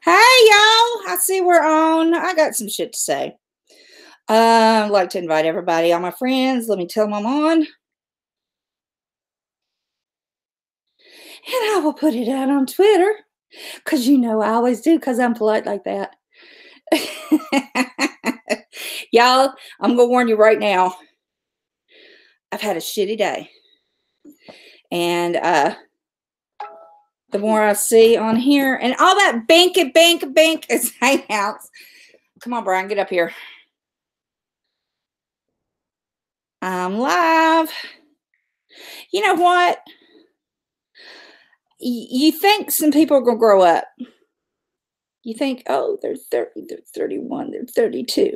Hey, y'all. I see we're on. I got some shit to say. I'd like to invite everybody, all my friends. Let me tell them I'm on. And I will put it out on Twitter. Because you know I always do because I'm polite like that. Y'all, I'm going to warn you right now. I've had a shitty day. And the more I see on here, and all that bank is hangouts. Come on, Brian, get up here. I'm live. You know what? You think some people are going to grow up. You think, oh, they're 30, they're 31, they're 32.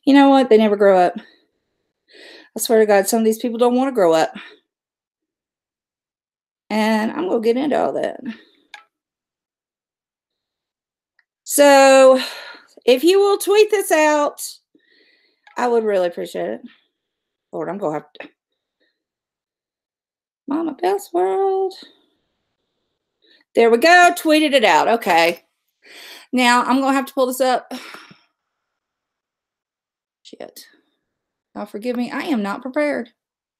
You know what? They never grow up. I swear to God, some of these people don't want to grow up. And I'm going to get into all that. So, if you will tweet this out, I would really appreciate it. Lord, I'm going to have to. Mama Best World. There we go. Tweeted it out. Okay. Now, I'm going to have to pull this up. Shit. Oh, forgive me. I am not prepared.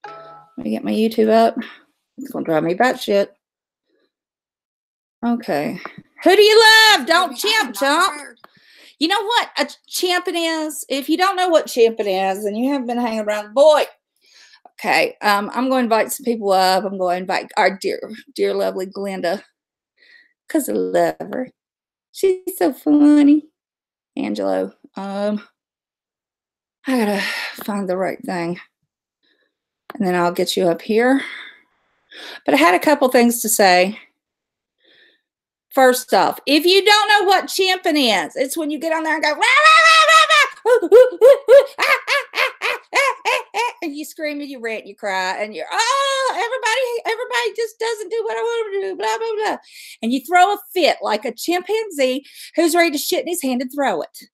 Let me get my YouTube up. It's going to drive me batshit. Okay. Who do you love? Don't Chimp Chump. You know what a champing is? If you don't know what champing is, and you haven't been hanging around the boy. Okay. I'm going to invite some people up. I'm going to invite our dear, lovely Glenda. Because I love her. She's so funny. Angelo. I gotta find the right thing. And then I'll get you up here. But I had a couple things to say. First off, if you don't know what chimping is, it's when you get on there and go, and you scream and you rant and you cry and you're, everybody just doesn't do what I want them to do, blah, blah, blah. And you throw a fit like a chimpanzee who's ready to shit in his hand and throw it.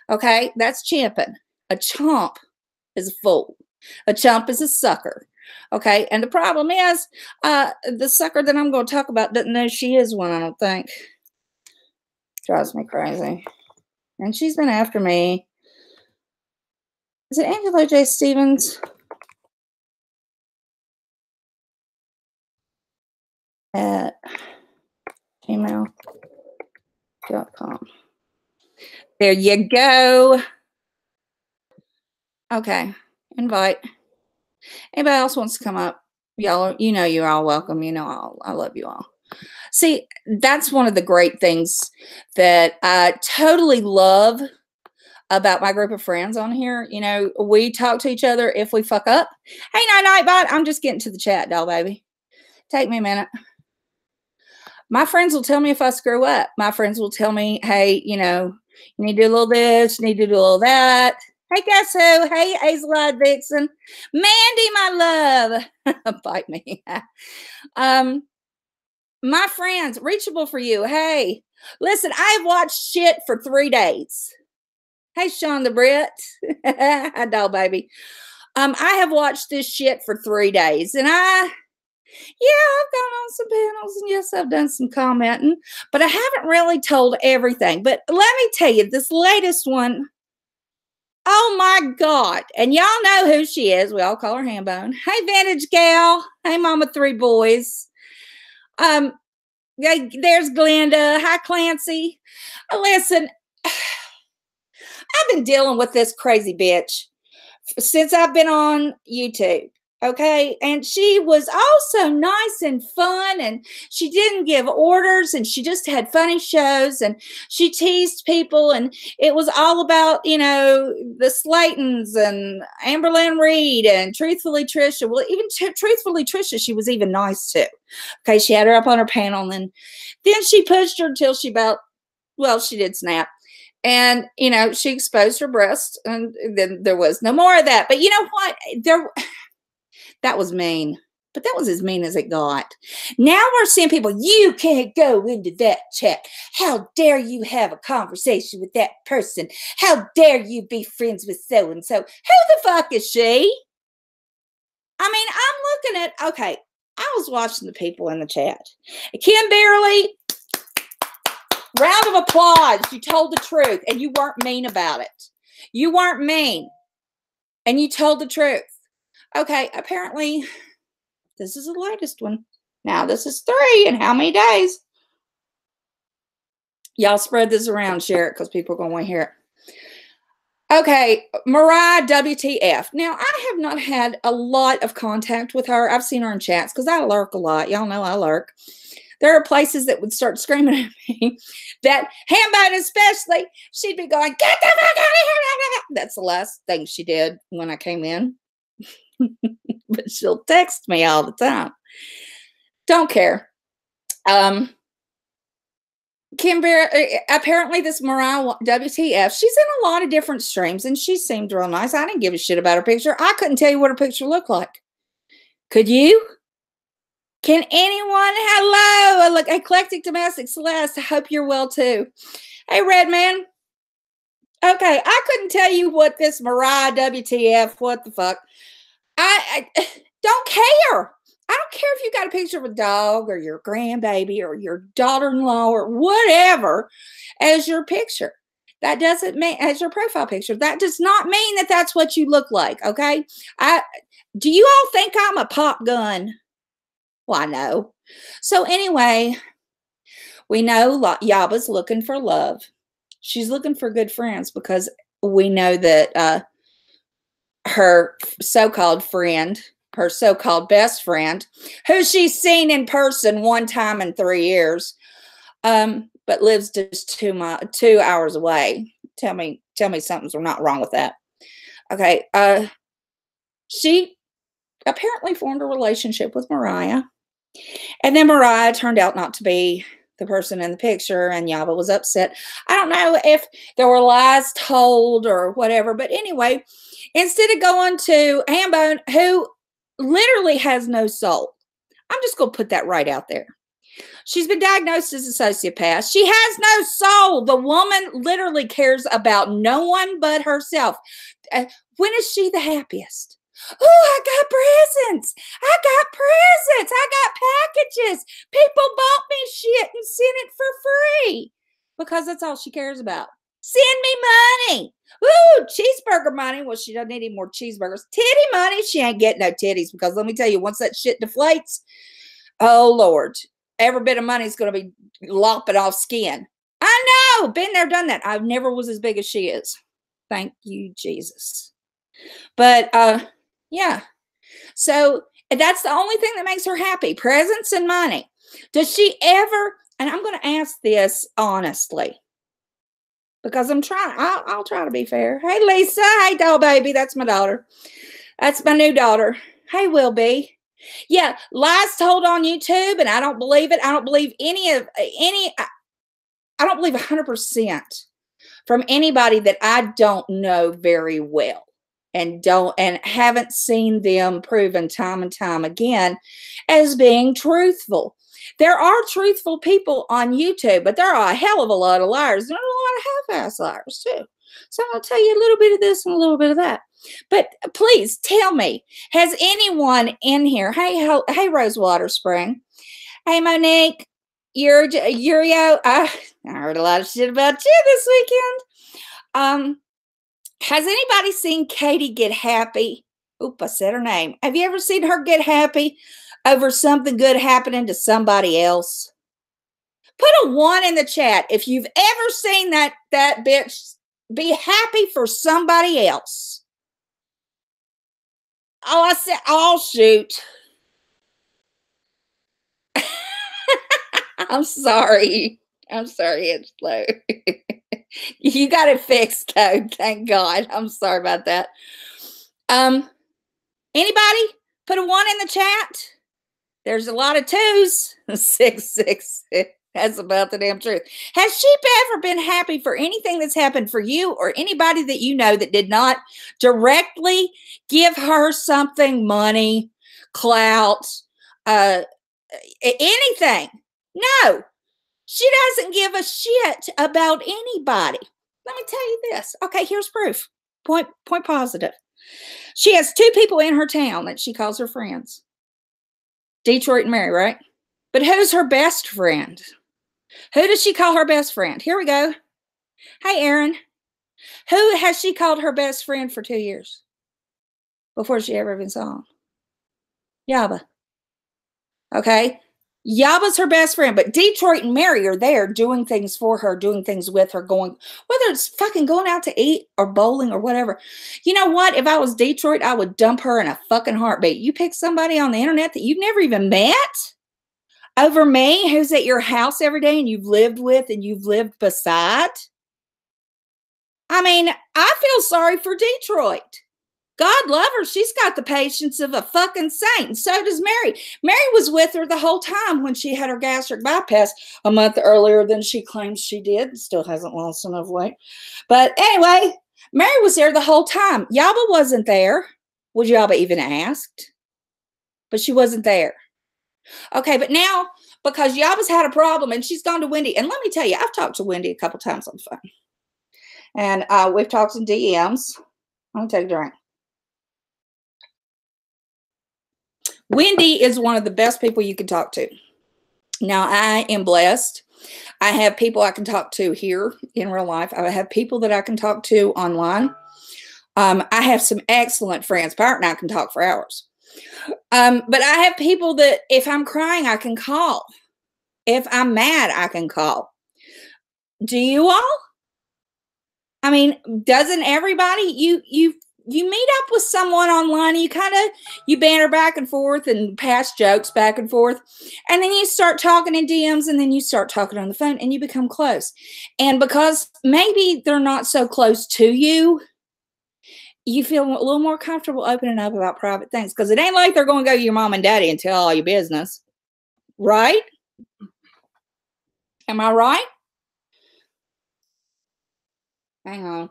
Okay, that's chimping. A chump is a fool. A chump is a sucker. Okay, and the problem is the sucker that I'm going to talk about doesn't know she is one, I don't think. Drives me crazy. And she's been after me. Is it Angela J. Stevens? At gmail.com. There you go. Okay, invite. Anybody else wants to come up? Y'all, you know you're all welcome. You know I love you all. See, that's one of the great things that I totally love about my group of friends on here. You know, we talk to each other if we fuck up. Hey, Nightbot, I'm just getting to the chat, doll baby. Take me a minute. My friends will tell me if I screw up. My friends will tell me, hey, you know, you need to do a little this, you need to do a little that. Hey, guess who? Hey, Hazelide Vixen. Mandy, my love. Bite me. My friends, reachable for you. Hey, listen, I've watched shit for 3 days. Hey, Sean the Brit. Hi, doll baby. I have watched this shit for 3 days. And I've gone on some panels. And yes, I've done some commenting. But I haven't really told everything. But let me tell you, this latest one, oh my God. And y'all know who she is. We all call her Hambone. Hey, Vintage Gal. Hey, Mama 3 Boys. There's Glenda. Hi, Clancy. Listen, I've been dealing with this crazy bitch since I've been on YouTube. Okay. And she was also nice and fun, and she didn't give orders, and she just had funny shows, and she teased people, and it was all about, you know, the Slaytons and Amberlynn Reed and Truthfully Trisha. Well, even Truthfully Trisha, she was even nice too. Okay. She had her up on her panel, and then she pushed her until she she did snap. And, you know, she exposed her breast, and then there was no more of that. But you know what? That was mean. But that was as mean as it got. Now we're seeing people, you can't go into that chat. How dare you have a conversation with that person? How dare you be friends with so-and-so? Who the fuck is she? I mean, I'm looking at, okay, I was watching the people in the chat. Kim Barely, Round of applause. You told the truth and you weren't mean about it. You weren't mean and you told the truth. Okay, apparently this is the latest one. Now this is 3 in how many days? Y'all spread this around, share it because people are going to want to hear it. Okay, Mariah WTF. Now, I have not had a lot of contact with her. I've seen her in chats because I lurk a lot. Y'all know I lurk. There are places that would start screaming at me. That Hambone especially, she'd be going, get the fuck out of here. That's the last thing she did when I came in. But she'll text me all the time. Don't care. Apparently this Mariah WTF, she's in a lot of different streams and she seemed real nice. I didn't give a shit about her picture. I couldn't tell you what her picture looked like. Could you? Can anyone? Hello, look, Eclectic Domestic Celeste. I hope you're well too. Hey, Redman. Okay, I couldn't tell you what this Mariah WTF, what the fuck. I don't care. I don't care if you got a picture of a dog or your grandbaby or your daughter-in-law or whatever as your picture. That doesn't mean, as your profile picture, that does not mean that that's what you look like, okay? Do you all think I'm a pop gun? Well, I know. So anyway, we know Yaba's looking for love. She's looking for good friends because we know that her so-called friend, her so-called best friend, who she's seen in person one time in 3 years, but lives just 2 hours away. Tell me something's not wrong with that. Okay, she apparently formed a relationship with Mariah, and then Mariah turned out not to be the person in the picture, and Yaba was upset. I don't know if there were lies told or whatever, but anyway, instead of going to Hambone, who literally has no soul. I'm just going to put that right out there. She's been diagnosed as a sociopath. She has no soul. The woman literally cares about no one but herself. When is she the happiest? Oh, I got presents. I got presents. I got packages. People bought me shit and sent it for free because that's all she cares about. Send me money. Ooh, cheeseburger money. Well, she doesn't need any more cheeseburgers. Titty money. She ain't getting no titties because let me tell you, once that shit deflates, oh, Lord, every bit of money is going to be lopping off skin. I know. Been there, done that. I never was as big as she is. Thank you, Jesus. But, yeah. So that's the only thing that makes her happy. Presents and money. Does she ever, and I'm going to ask this honestly, because I'm trying, I'll try to be fair. Hey, Lisa. Hey, doll baby. That's my daughter. That's my new daughter. Hey, Will be. Yeah, lies told on YouTube, and I don't believe it. I don't believe I don't believe 100% from anybody that I don't know very well and haven't seen them proven time and time again as being truthful. There are truthful people on YouTube, but there are a hell of a lot of liars. There are a lot of half-ass liars too. So I'm going to tell you a little bit of this and a little bit of that. But please tell me, has anyone in here, hey Rosewater Spring, hey Monique, Yurio, I heard a lot of shit about you this weekend. Has anybody seen Katie get happy? Oop, I said her name. Have you ever seen her get happy over something good happening to somebody else? Put a 1 in the chat if you've ever seen that bitch be happy for somebody else. Oh, I said, oh, shoot. I'm sorry. I'm sorry, it's slow. You got it fixed, though. Thank God. I'm sorry about that. Anybody put a 1 in the chat? There's a lot of 2s. 666. That's about the damn truth. Has she ever been happy for anything that's happened for you or anybody that you know that did not directly give her something, money, clout, anything? No. She doesn't give a shit about anybody. Let me tell you this. Okay, here's proof. Point positive. She has 2 people in her town that she calls her friends. Detroit and Mary, right? But who's her best friend? Who does she call her best friend? Here we go. Hey, Aaron. Who has she called her best friend for 2 years before she ever even saw him? Yaba. Okay. Yaba's her best friend, but Detroit and Mary are there doing things for her, doing things with her, going, whether it's fucking going out to eat or bowling or whatever. You know what? If I was Detroit, I would dump her in a fucking heartbeat. You pick somebody on the internet that you've never even met over me, who's at your house every day and you've lived with and you've lived beside. I mean, I feel sorry for Detroit. God love her. She's got the patience of a fucking saint. And so does Mary. Mary was with her the whole time when she had her gastric bypass a month earlier than she claims she did. Still hasn't lost enough weight. But anyway, Mary was there the whole time. Yaba wasn't there. Was Yaba even asked? But she wasn't there. Okay, but now, because Yaba's had a problem and she's gone to Wendy. And let me tell you, I've talked to Wendy a couple times on the phone. And we've talked in DMs. I'm going to take a drink. Wendy is one of the best people you can talk to. Now, I am blessed. I have people I can talk to here in real life. I have people that I can talk to online. I have some excellent friends. Bart and I can talk for hours. But I have people that if I'm crying, I can call. If I'm mad, I can call. Do you all? I mean, doesn't everybody? You meet up with someone online, and you banter back and forth and pass jokes back and forth. And then you start talking in DMs, and then you start talking on the phone, and you become close. And because maybe they're not so close to you, you feel a little more comfortable opening up about private things. Because it ain't like they're going to go to your mom and daddy and tell all your business. Right? Am I right? Hang on.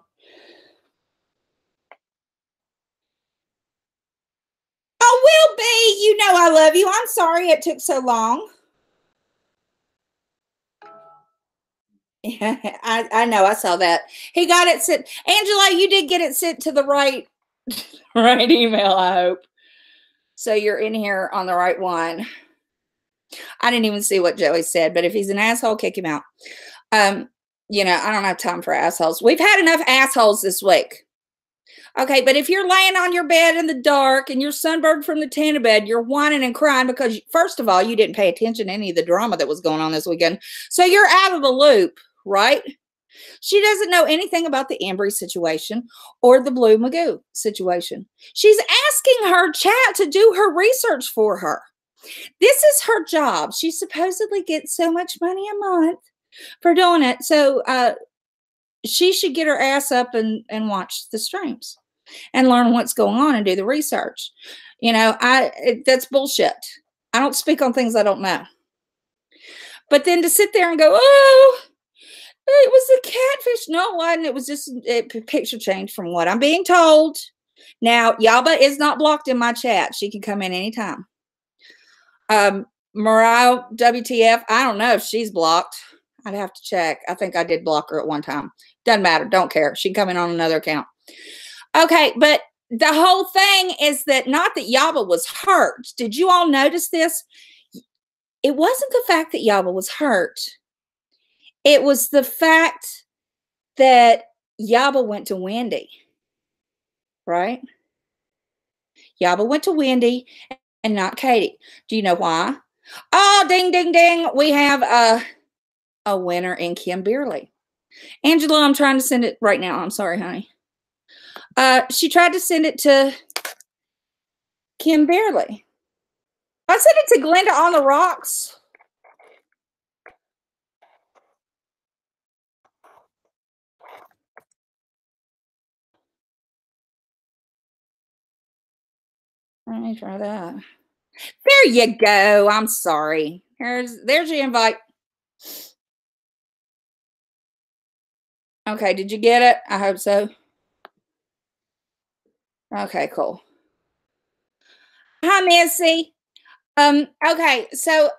Oh, Will B, you know I love you. I'm sorry it took so long. Yeah, I know. I saw that. He got it sent. Angela, you did get it sent to the right email, I hope. So you're in here on the right one. I didn't even see what Joey said, but if he's an asshole, kick him out. You know, I don't have time for assholes. We've had enough assholes this week. Okay, but if you're laying on your bed in the dark and you're sunburned from the tanning bed, you're whining and crying because, first of all, you didn't pay attention to any of the drama that was going on this weekend. So you're out of the loop, right? She doesn't know anything about the Embry situation or the Blue Magoo situation. She's asking her chat to do her research for her. This is her job. She supposedly gets so much money a month for doing it. So she should get her ass up and watch the streams and learn what's going on and do the research. You know, that's bullshit. I don't speak on things I don't know. But then to sit there and go, oh, it was a catfish. No, it wasn't. It was just a picture change from what I'm being told. Now, Yaba is not blocked in my chat. She can come in anytime. Mariah, WTF, I don't know if she's blocked. I'd have to check. I think I did block her at one time. Doesn't matter. Don't care. She can come in on another account. Okay, but the whole thing is that not that Yaba was hurt. Did you all notice this? It wasn't the fact that Yaba was hurt. It was the fact that Yaba went to Wendy, right? Yaba went to Wendy and not Katie. Do you know why? Oh, ding, ding, ding. We have a winner in Kim Beerley. Angela, I'm trying to send it right now. I'm sorry, honey. She tried to send it to Kim Beerley. I sent it to Glenda on the Rocks. Let me try that. There you go. I'm sorry. There's your invite. Okay, did you get it? I hope so. Okay, cool. Hi, Missy. Okay, so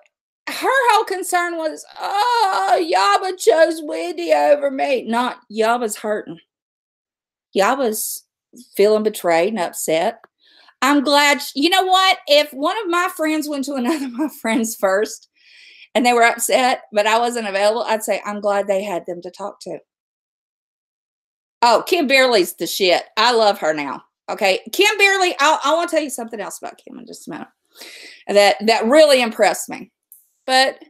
her whole concern was, oh, Yaba chose Wendy over me. Not Yaba's hurting. Yaba's feeling betrayed and upset. I'm glad. You know what? If one of my friends went to another of my friends first, and they were upset, but I wasn't available, I'd say, I'm glad they had them to talk to. Oh, Kim Beerley's the shit. I love her now. Okay. Kim Beerley, I want to tell you something else about Kim in just a minute that really impressed me. But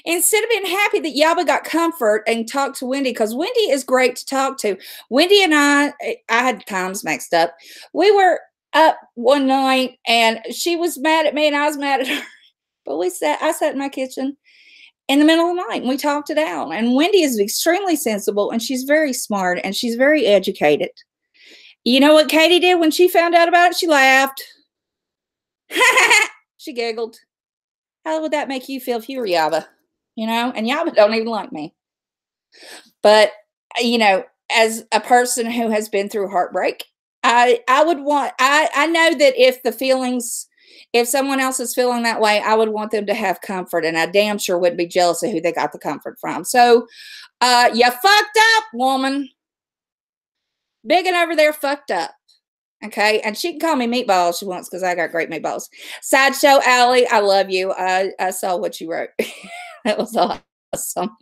instead of being happy that Yaba got comfort and talked to Wendy, because Wendy is great to talk to. Wendy and I had times mixed up. We were up one night and she was mad at me and I was mad at her. But I sat in my kitchen in the middle of the night and we talked it out. And Wendy is extremely sensible and she's very smart and she's very educated. You know what Katie did when she found out about it? She laughed. She giggled. How would that make you feel if you were Yaba? You know, and Yaba don't even like me. But, you know, as a person who has been through heartbreak, I know that if someone else is feeling that way, I would want them to have comfort, and I damn sure wouldn't be jealous of who they got the comfort from. So, you fucked up, woman. Big and over there fucked up. Okay, and she can call me Meatball if she wants because I got great meatballs. Sideshow Allie, I love you. I saw what you wrote. That was awesome.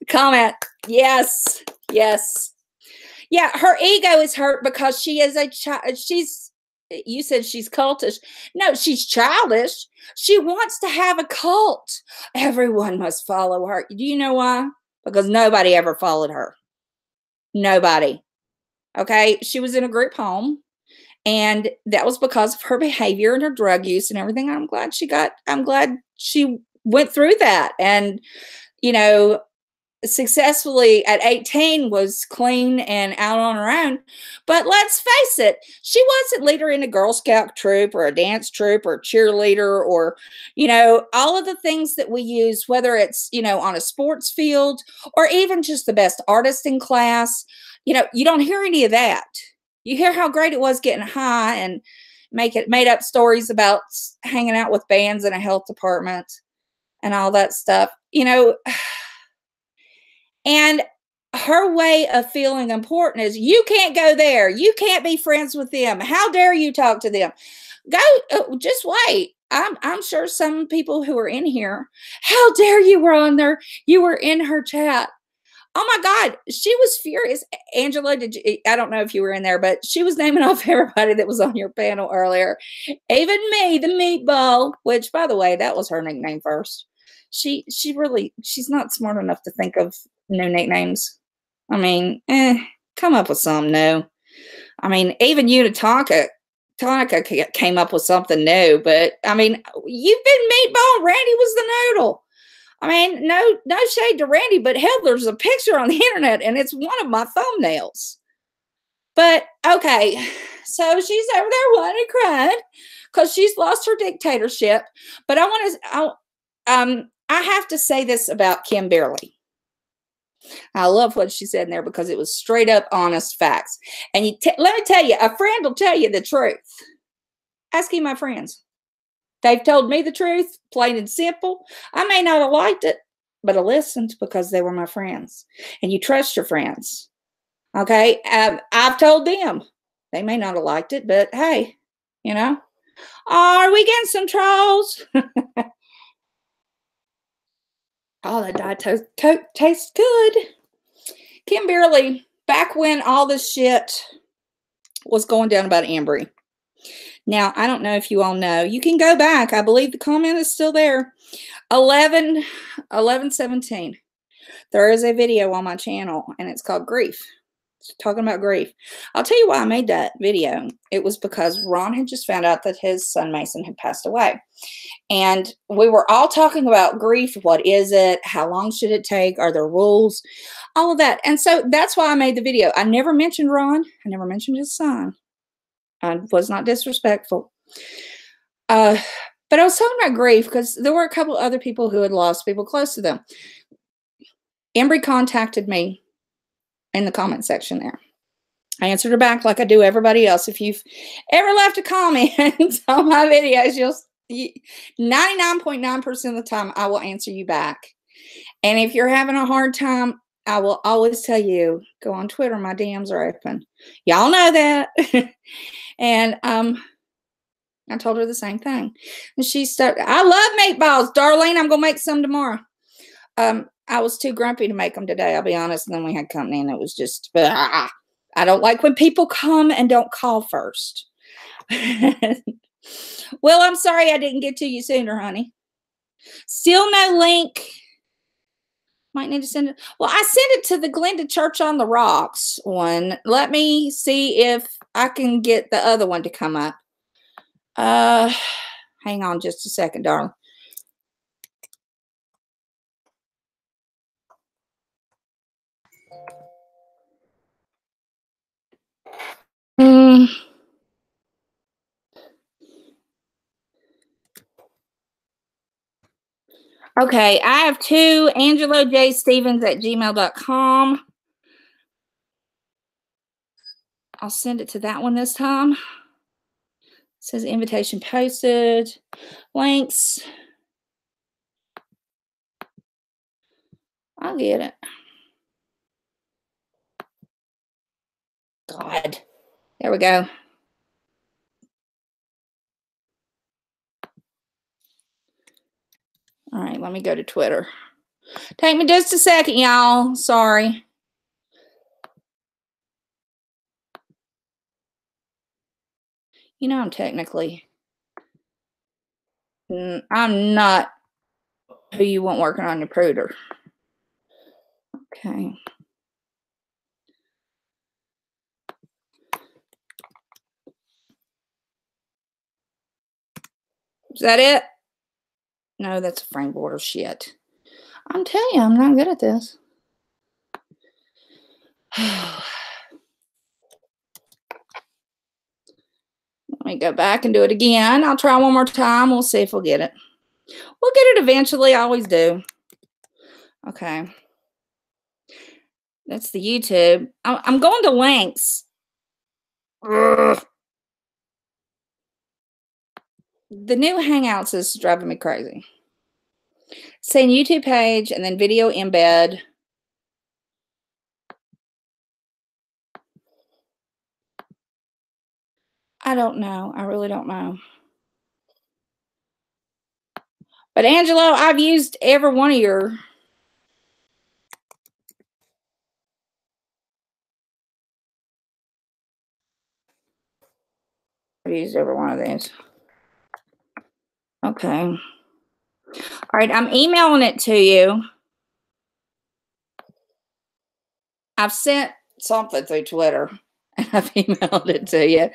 Comment. Yes. Yes. Yeah, her ego is hurt because she is a child. You said she's cultish. No, she's childish. She wants to have a cult. Everyone must follow her. Do you know why? Because nobody ever followed her. Nobody. Okay, she was in a group home. And that was because of her behavior and her drug use and everything. I'm glad she went through that. And, you know, successfully at 18 was clean and out on her own. But let's face it, she wasn't leader in a Girl Scout troop or a dance troop or cheerleader or, you know, all of the things that we use, whether it's, you know, on a sports field or even just the best artist in class. You know, you don't hear any of that. You hear how great it was getting high and made up stories about hanging out with bands in a health department and all that stuff, you know. And her way of feeling important is you can't go there. You can't be friends with them. How dare you talk to them? Go, just wait. I'm sure some people who are in here, how dare you were on there. You were in her chat. Oh my God, she was furious. Angela, I don't know if you were in there, but she was naming off everybody that was on your panel earlier. Even me, the meatball, which by the way, that was her nickname first. She's not smart enough to think of new nicknames. I mean, come up with something new. I mean, even you, Tonica came up with something new, but I mean, you've been meatball. Randy was the noodle. I mean, no shade to Randy, but hell, there's a picture on the internet and it's one of my thumbnails. But okay, so she's over there wanting to cry because she's lost her dictatorship. But I have to say this about Kim Beerley. I love what she said in there because it was straight up honest facts. And let me tell you, a friend will tell you the truth. Ask my friends. They've told me the truth, plain and simple. I may not have liked it, but I listened because they were my friends. And you trust your friends. Okay? I've told them. They may not have liked it, but hey, you know. Are we getting some trolls? Oh, that Diet Coke tastes good. Kim Beerley, back when all this shit was going down about Embry. Now, I don't know if you all know. You can go back. I believe the comment is still there. 11/17. There is a video on my channel, and it's called Grief. It's talking about grief. I'll tell you why I made that video. It was because Ron had just found out that his son Mason had passed away. And we were all talking about grief. What is it? How long should it take? Are there rules? All of that. And so that's why I made the video. I never mentioned Ron. I never mentioned his son. I was not disrespectful. But I was talking about grief because there were a couple other people who had lost people close to them. Embry contacted me in the comment section there. I answered her back like I do everybody else. If you've ever left a comment on my videos, 99.9% of the time I will answer you back. And if you're having a hard time, I will always tell you, go on Twitter. My DMs are open. Y'all know that. And I told her the same thing. And she started, I love meatballs, Darlene. I'm going to make some tomorrow. I was too grumpy to make them today, I'll be honest. And then we had company and it was just, I don't like when people come and don't call first. Well, I'm sorry I didn't get to you sooner, honey. Still no link. Might need to send it. Well, I sent it to the Glenda Church on the Rocks one. Let me see if I can get the other one to come up. Hang on just a second, darling. Okay, I have two, AngeloJStevens@gmail.com. I'll send it to that one this time. It says invitation posted. Links. I'll get it. God. There we go. All right, let me go to Twitter. Take me just a second, y'all. Sorry. You know, I'm technically, I'm not who you want working on your pruder. Okay. Is that it? No, that's a frame border shit. I'm telling you, I'm not good at this. Let me go back and do it again. I'll try one more time. We'll see if we'll get it. We'll get it eventually. I always do. Okay. That's the YouTube. I'm going to links. Ugh. The new Hangouts is driving me crazy. Saying YouTube page and then video embed. I don't know. I really don't know. But Angelo, I've used every one of your... I've used every one of these. Okay. All right, I'm emailing it to you. I've sent something through Twitter and I've emailed it to you.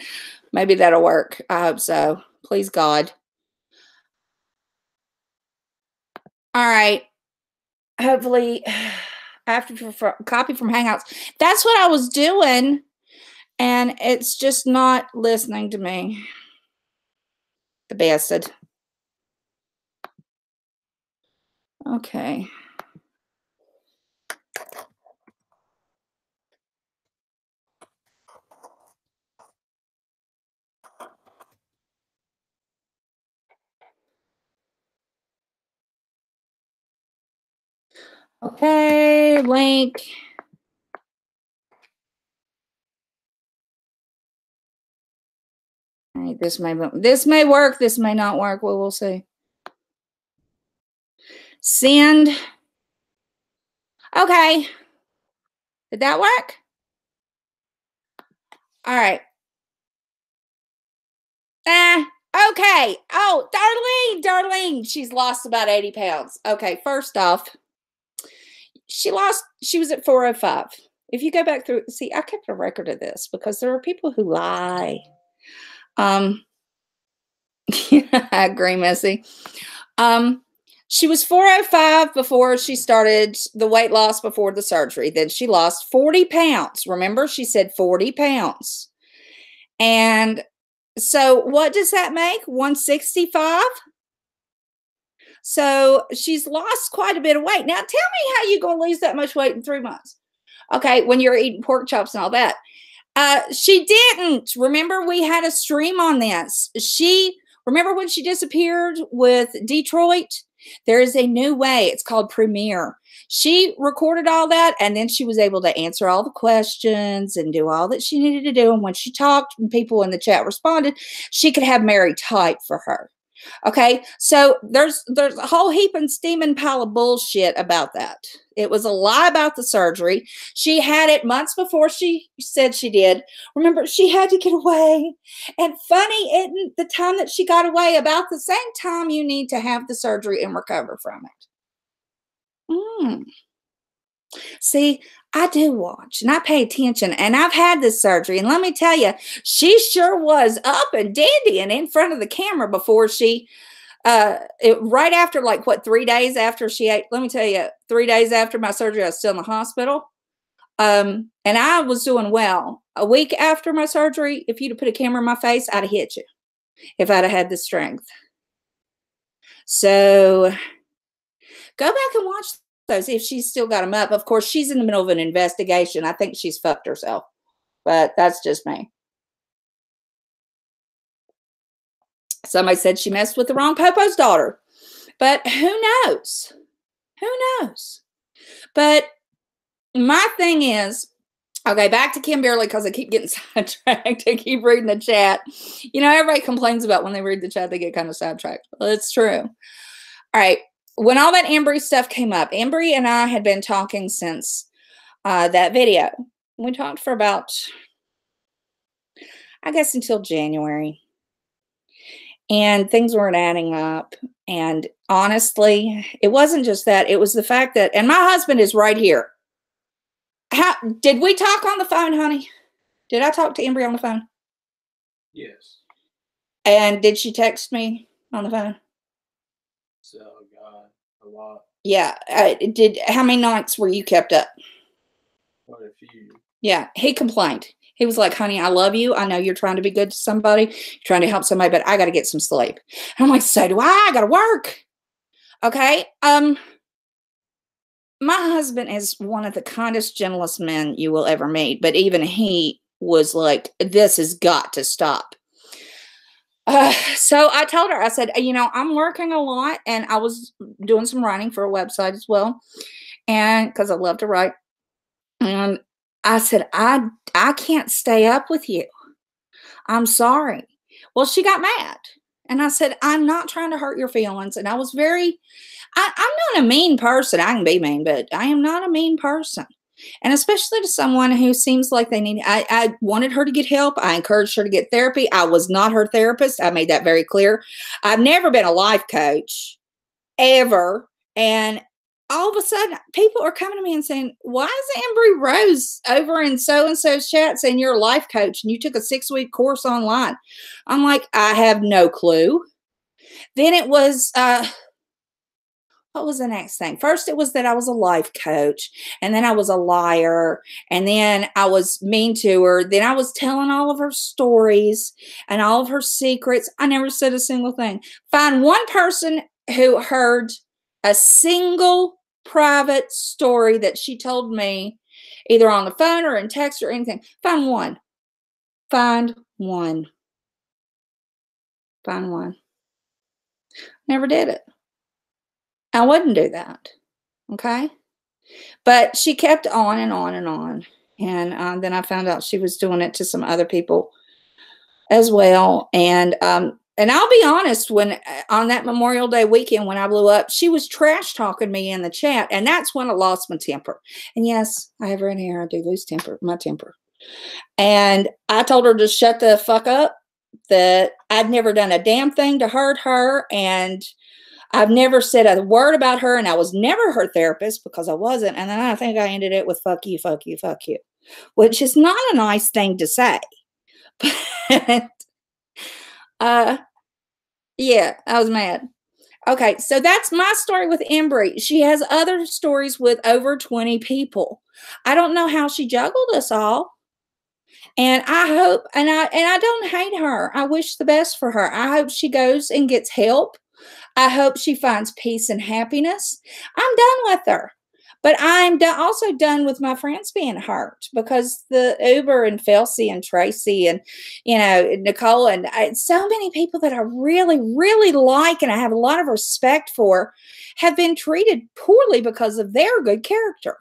Maybe that'll work. I hope so. Please, God. All right. Hopefully, after copy from Hangouts. That's what I was doing, and it's just not listening to me. The bastard. Okay. Okay, link. All right, this may work, this may not work. Well, we'll see. Send. Okay. Did that work? All right. Okay. Oh, Darlene, she's lost about 80 pounds. Okay, first off, she was at 405. If you go back through, see, I kept a record of this because there are people who lie. Yeah, I agree, Missy. She was 405 before she started the weight loss before the surgery. Then she lost 40 pounds. Remember, she said 40 pounds. And so what does that make? 165? So she's lost quite a bit of weight. Now, tell me how you're going to lose that much weight in 3 months. Okay, when you're eating pork chops and all that. She didn't. Remember, we had a stream on this. Remember when she disappeared with Detroit? There is a new way. It's called Premiere. She recorded all that, and then she was able to answer all the questions and do all that she needed to do. And when she talked and people in the chat responded, she could have Mary type for her. Okay, so there's a whole heap and steaming pile of bullshit about that. It was a lie about the surgery. She had it months before she said she did. Remember, she had to get away. And funny, isn't the time that she got away about the same time you need to have the surgery and recover from it. See, I do watch and I pay attention, and I've had this surgery, and let me tell you, she sure was up and dandy and in front of the camera before she, right after, like, what, 3 days after she ate, let me tell you, 3 days after my surgery, I was still in the hospital. And I was doing well. A week after my surgery, if you'd have put a camera in my face, I'd have hit you if I'd have had the strength. So go back and watch those if she's still got them up. Of course, she's in the middle of an investigation. I think she's fucked herself, but that's just me. Somebody said she messed with the wrong Popo's daughter, but who knows? Who knows? But my thing is, okay, back to Kimberly, because I keep getting sidetracked. I keep reading the chat. You know, everybody complains about when they read the chat, they get kind of sidetracked. Well, it's true. All right. When all that Embry stuff came up, Embry and I had been talking since that video. We talked for about, I guess, until January. And things weren't adding up. And honestly, it wasn't just that. It was the fact that, and my husband is right here. Did we talk on the phone, honey? Did I talk to Embry on the phone? Yes. And did she text me on the phone? So, God, a lot. Yeah. How many nights were you kept up? Quite a few. Yeah. He complained. He was like, honey, I love you. I know you're trying to be good to somebody. You're trying to help somebody, but I got to get some sleep. And I'm like, so do I. I got to work. Okay. My husband is one of the kindest, gentlest men you will ever meet. But even he was like, this has got to stop. So I told her, I said, you know, I'm working a lot, and I was doing some writing for a website as well. And because I love to write. And I said, I can't stay up with you. I'm sorry. Well, she got mad. And I said, I'm not trying to hurt your feelings. And I was I'm not a mean person. I can be mean, but I am not a mean person. And especially to someone who seems like they need, I wanted her to get help. I encouraged her to get therapy. I was not her therapist. I made that very clear. I've never been a life coach, ever. And all of a sudden, people are coming to me and saying, why is Embry Rose over in so-and-so's chat saying you're a life coach and you took a 6-week course online? I'm like, I have no clue. Then it was, what was the next thing? First, it was that I was a life coach, and then I was a liar, and then I was mean to her. Then I was telling all of her stories and all of her secrets. I never said a single thing. Find one person who heard a single private story that she told me, either on the phone or in text or anything. Find one. Find one. Find one. Never did it. I wouldn't do that. Okay. But she kept on and on and on. And then I found out she was doing it to some other people as well. And I'll be honest, when on that Memorial Day weekend when I blew up, she was trash talking me in the chat, and that's when I lost my temper. And yes, I have red hair. I do lose my temper. And I told her to shut the fuck up, that I'd never done a damn thing to hurt her, and I've never said a word about her, and I was never her therapist because I wasn't. And then I think I ended it with fuck you, fuck you, fuck you, which is not a nice thing to say. But yeah, I was mad. Okay, so that's my story with Embry. She has other stories with over 20 people. I don't know how she juggled us all. And I hope, and I don't hate her. I wish the best for her. I hope she goes and gets help. I hope she finds peace and happiness. I'm done with her. But I'm also done with my friends being hurt, because the Uber and Felsie and Tracy and, Nicole and so many people that I really, really like and I have a lot of respect for have been treated poorly because of their good character.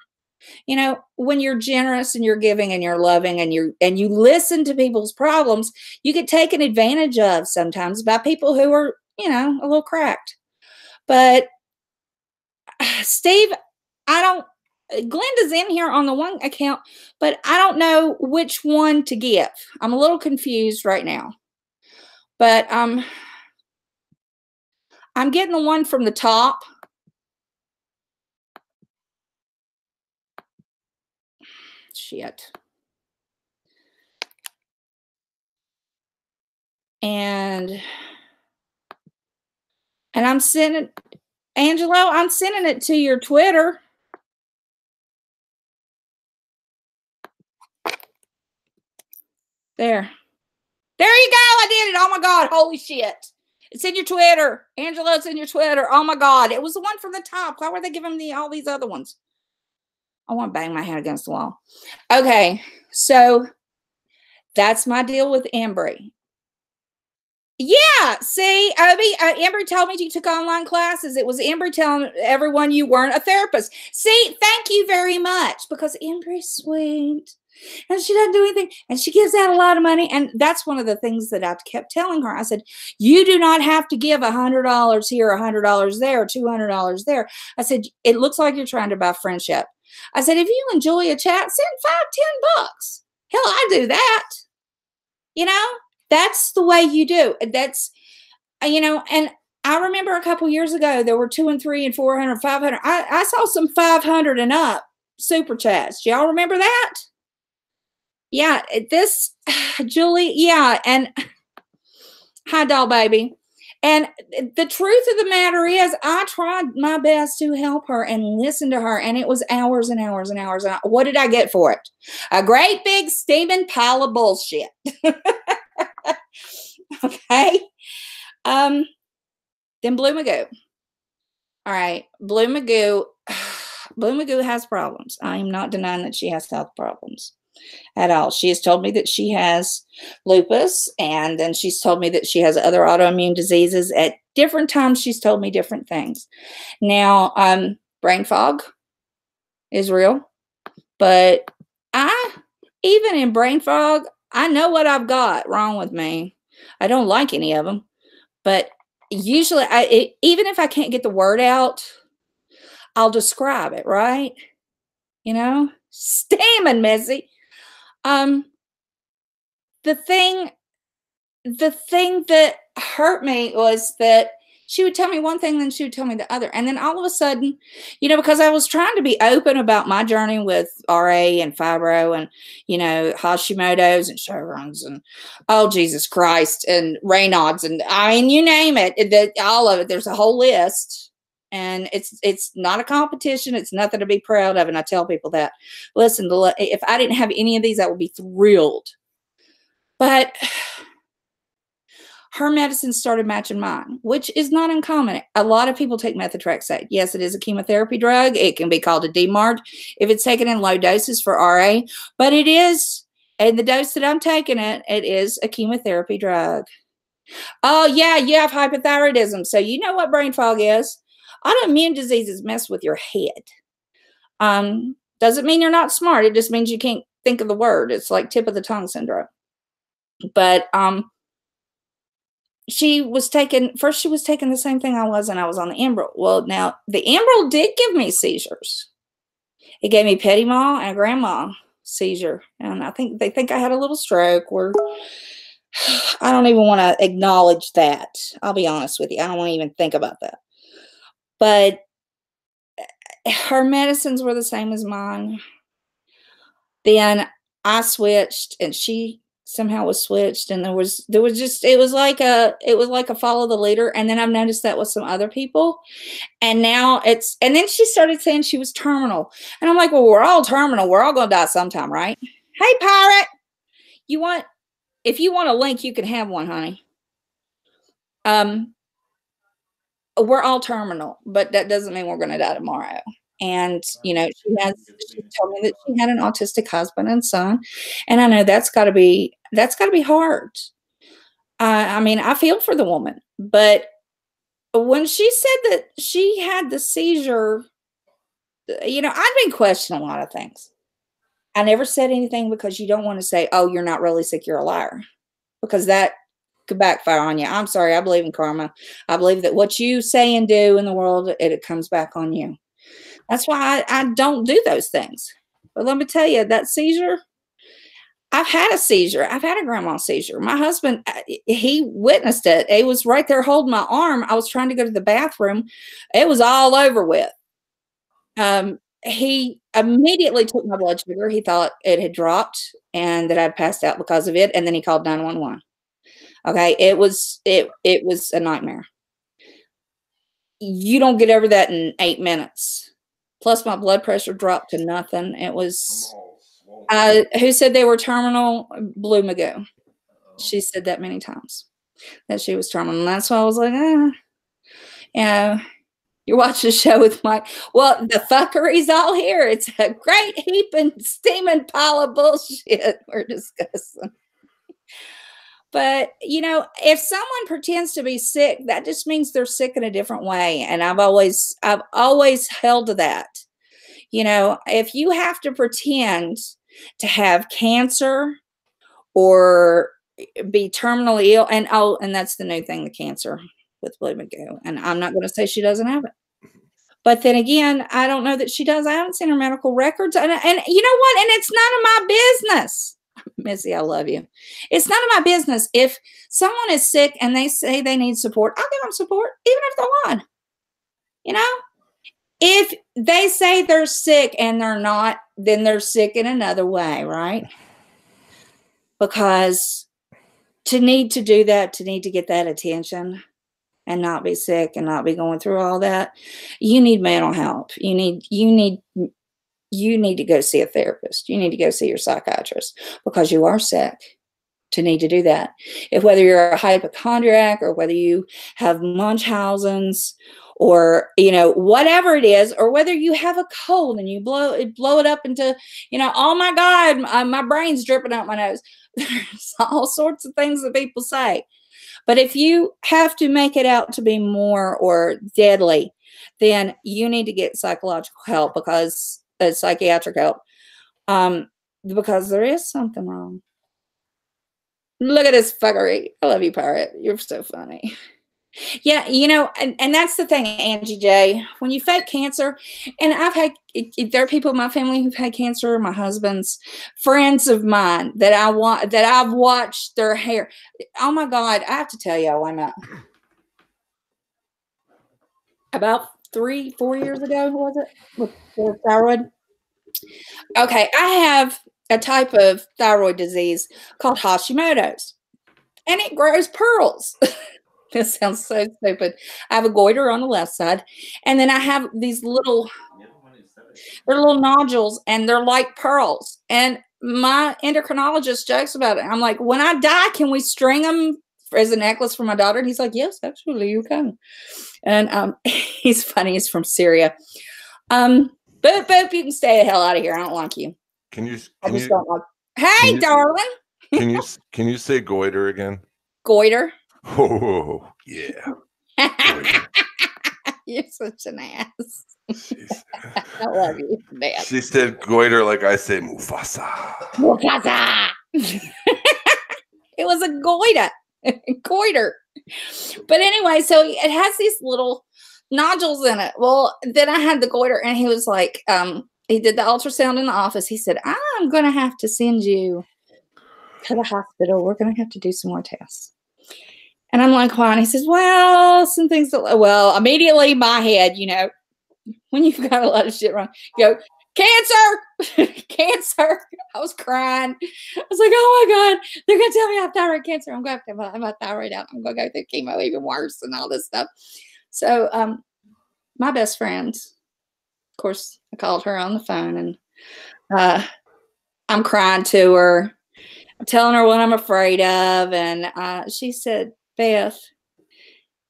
When you're generous and you're giving and you're loving and you listen to people's problems, you get taken advantage of sometimes by people who are, a little cracked. But Steve, Glenda's in here on the one account, but I don't know which one to give. I'm a little confused right now. But I'm getting the one from the top. Shit. And I'm sending, Angelo, I'm sending it to your Twitter. There you go. I did it. Oh my God. Holy shit. It's in your Twitter. Angelo, it's in your Twitter. Oh my God. It was the one from the top. Why were they giving me all these other ones? I want to bang my head against the wall. Okay. So that's my deal with Embry. Yeah. See, Embry told me you took online classes. It was Embry telling everyone you weren't a therapist. See, thank you very much, because Embry's sweet. And she doesn't do anything. And she gives out a lot of money. And that's one of the things that I kept telling her. I said, you do not have to give $100 here, $100 there, $200 there. I said, it looks like you're trying to buy friendship. I said, if you enjoy a chat, send $5, $10. Hell, I do that. That's the way you do. That's, and I remember a couple years ago, there were 200 and 300 and 400, 500. I saw some 500 and up super chats. Do y'all remember that? Yeah, Julie, yeah, and hi, doll baby. And the truth of the matter is, I tried my best to help her and listen to her, and it was hours and hours and hours. And what did I get for it? A great big steaming pile of bullshit. Okay. Then Blue Magoo. All right, Blue Magoo. Blue Magoo has problems. I am not denying that she has health problems at all. She has told me that she has lupus, and then she's told me that she has other autoimmune diseases. At different times, she's told me different things. Now, brain fog is real, but even in brain fog, I know what I've got wrong with me. I don't like any of them, but usually, even if I can't get the word out, I'll describe it, right? Stammin' messy. The thing that hurt me was that she would tell me one thing, then she would tell me the other. And then all of a sudden, because I was trying to be open about my journey with RA and fibro and, Hashimoto's and Sjogren's and, oh, Jesus Christ, and Raynaud's and, you name it, all of it. There's a whole list. And it's not a competition. It's nothing to be proud of. And I tell people that. Listen, if I didn't have any of these, I would be thrilled. But her medicine started matching mine, which is not uncommon. A lot of people take methotrexate. Yes, it is a chemotherapy drug. It can be called a DMARD if it's taken in low doses for RA. But it is, and the dose that I'm taking it is a chemotherapy drug. Oh, yeah, you have hypothyroidism. So you know what brain fog is. Autoimmune diseases mess with your head. Doesn't mean you're not smart. It just means you can't think of the word. It's like tip of the tongue syndrome. But she was taking the same thing I was, and I was on the Enbrel. Well, now the Enbrel did give me seizures. It gave me petit mal and a grandma seizure, and they think I had a little stroke. Or I don't even want to acknowledge that. I'll be honest with you. I don't want to even think about that. But her medicines were the same as mine. Then I switched, and she somehow was switched, and there was just, it was like a follow the leader. And then I've noticed that with some other people, and now and then she started saying she was terminal, and I'm like, well, we're all terminal. We're all gonna die sometime, right? Hey, pirate, if you want a link, you can have one, honey. We're all terminal, but that doesn't mean we're gonna die tomorrow. And, you know, she told me that she had an autistic husband and son. And I know that's gotta be hard. I mean, I feel for the woman, but when she said that she had the seizure, you know, I've been questioning a lot of things. I never said anything because you don't want to say, "Oh, you're not really sick, you're a liar," because that could backfire on you. I'm sorry, I believe in karma. I believe that what you say and do in the world, it comes back on you. That's why I don't do those things. But let me tell you, that seizure, I've had a seizure. I've had a grandma seizure. My husband, he witnessed it. He was right there holding my arm. I was trying to go to the bathroom. It was all over with. He immediately took my blood sugar. He thought it had dropped and that I'd passed out because of it. And then he called 911. Okay. It was a nightmare. You don't get over that in 8 minutes. Plus my blood pressure dropped to nothing. It was, who said they were terminal? Blue Magoo. She said that many times that she was terminal. And that's why I was like, yeah. You're watching a show with Mike. Well, the fuckery's all here. It's a great heaping, steaming pile of bullshit we're discussing. But, you know, if someone pretends to be sick, that just means they're sick in a different way. And I've always held to that. You know, if you have to pretend to have cancer or be terminally ill, and that's the new thing, the cancer with Blue Magoo. And I'm not going to say she doesn't have it. But then again, I don't know that she does. I haven't seen her medical records. And you know what? And it's none of my business. Missy, I love you. It's none of my business. If someone is sick and they say they need support, I'll give them support, even if they're lying. You know? If they say they're sick and they're not, then they're sick in another way, right? Because to need to do that, to need to get that attention and not be sick and not be going through all that, you need mental help. You need to go see a therapist. You need to go see your psychiatrist because you are sick to need to do that. If whether you're a hypochondriac or whether you have Munchausen's or, you know, whatever it is, or whether you have a cold and you blow it up into, you know, oh my God, my brain's dripping out my nose. There's all sorts of things that people say. But if you have to make it out to be more or deadly, then you need to get psychological help because psychiatric help, because there is something wrong. Look at this fuckery. I love you, Pirate. You're so funny. Yeah, you know, and that's the thing, Angie J. When you fake cancer, and there are people in my family who've had cancer. My husband's friends of mine that I've watched their hair. Oh my God, I have to tell you, I'm about 3-4 years ago, was it, with thyroid? Okay, I have a type of thyroid disease called Hashimoto's, and it grows pearls. This sounds so stupid. I have a goiter on the left side, and then I have these little nodules, and they're like pearls. And my endocrinologist jokes about it. I'm like, when I die, can we string them as a necklace for my daughter? And he's like, yes, actually, you can. And he's funny. He's from Syria. Boop, boop, you can stay the hell out of here. I don't like you. Don't like. Hey, darling. Can you say goiter again? Goiter. Oh, yeah. You're such an ass. I love you, man. She said goiter like I say Mufasa. Mufasa. It was a goiter. But anyway, so it has these little nodules in it. Well, then I had the goiter, and he was like, he did the ultrasound in the office. He said, I'm going to have to send you to the hospital. We're going to have to do some more tests. And I'm like, why? And he says, well, some things well, immediately my head, you know, when you've got a lot of shit wrong, you go, cancer, cancer. I was crying. I was like, oh my God, they're going to tell me I have thyroid cancer. I'm going to have my thyroid out. I'm going to go through chemo even worse and all this stuff. So my best friend, of course, I called her on the phone, and I'm crying to her. I'm telling her what I'm afraid of. And she said, Beth,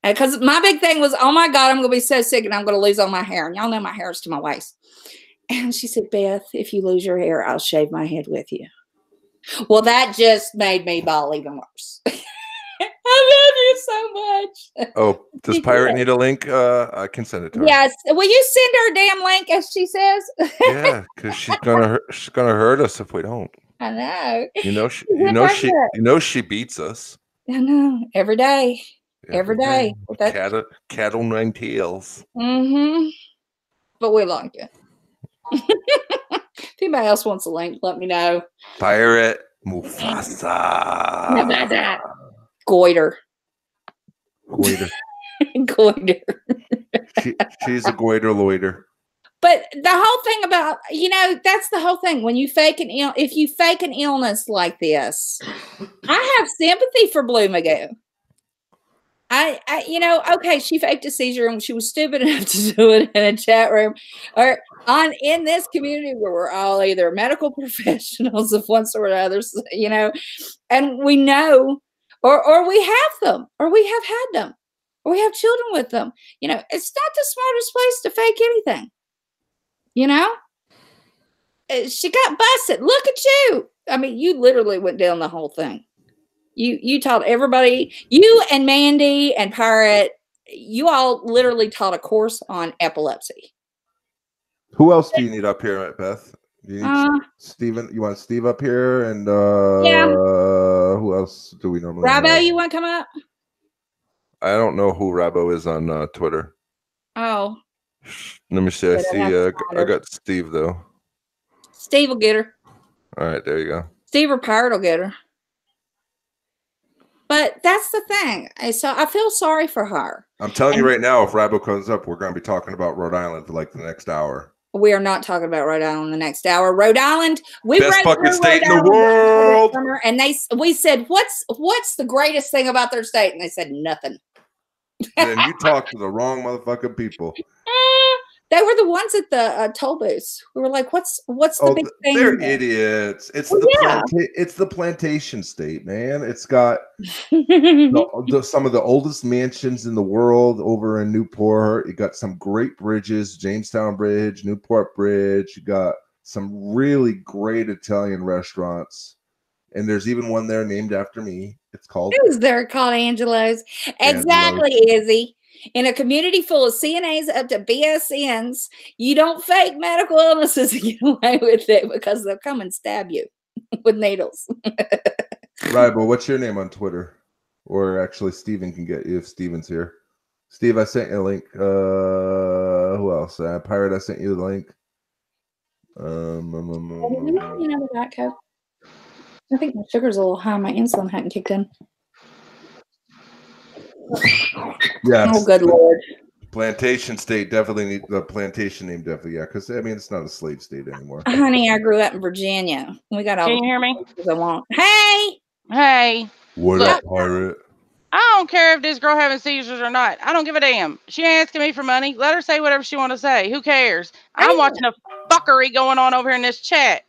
Because my big thing was, oh my God, I'm going to be so sick and I'm going to lose all my hair. And y'all know my hair is to my waist. And she said, Beth, if you lose your hair, I'll shave my head with you. Well, that just made me bawl even worse. I love you so much. Oh, does Pirate need a link? I can send it to her. Yes. Will you send her a damn link, as she says? Yeah, because she's gonna hurt us if we don't. I know. She beats us. I know. Every day. Every day. Cattle nine tails. Mm-hmm. But we like it. If anybody else wants a link, let me know. Pirate Mufasa. How about that? Goiter. Goiter. She's a goiter loiter. But the whole thing about, that's the whole thing. When you if you fake an illness like this, I have sympathy for Blue Magoo. Okay, she faked a seizure and she was stupid enough to do it in a chat room or in this community where we're all either medical professionals of one sort or other, and we know, or we have them, or we have had them, or we have children with them. It's not the smartest place to fake anything. She got busted. Look at you. I mean, you literally went down the whole thing. You taught everybody, you and Mandy and Pirate, you all literally taught a course on epilepsy. Who else do you need up here, Beth? You need Steven. You want Steve up here? And yeah. Who else do we normally Rabo, you want to come up? I don't know who Rabo is on Twitter. Oh. Let me see. I see. I got Steve, though. Steve will get her. All right, there you go. Steve or Pirate will get her. But that's the thing. So I feel sorry for her. I'm telling you right now, if Rabo comes up, we're going to be talking about Rhode Island for like the next hour. We are not talking about Rhode Island the next hour. Rhode Island, best fucking state in the world. And we said, what's the greatest thing about their state? And they said nothing. Then you talked to the wrong motherfucking people. They were the ones at the toll booths. We were like, what's the big thing? They're idiots. It's it's the plantation state, man. It's got some of the oldest mansions in the world over in Newport. You got some great bridges, Jamestown Bridge, Newport Bridge. You got some really great Italian restaurants. And there's even one there named after me. It's called... Who's there called Angelo's? Exactly, Izzy. In a community full of CNAs up to BSNs, you don't fake medical illnesses and get away with it because they'll come and stab you with needles. Right, but what's your name on Twitter? Or actually, Steven can get you if Steven's here. Steve, I sent you a link. Who else? Pirate, I sent you the link. I think my sugar's a little high. My insulin hadn't kicked in. Yeah. Oh, good Lord. Plantation state definitely need the plantation name definitely. Yeah, because I mean it's not a slave state anymore. Honey, I grew up in Virginia. We got all. Can you hear me? I want. Hey. What up, Pirate? I don't care if this girl having seizures or not. I don't give a damn. She ain't asking me for money. Let her say whatever she want to say. Who cares? I'm watching a fuckery going on over here in this chat.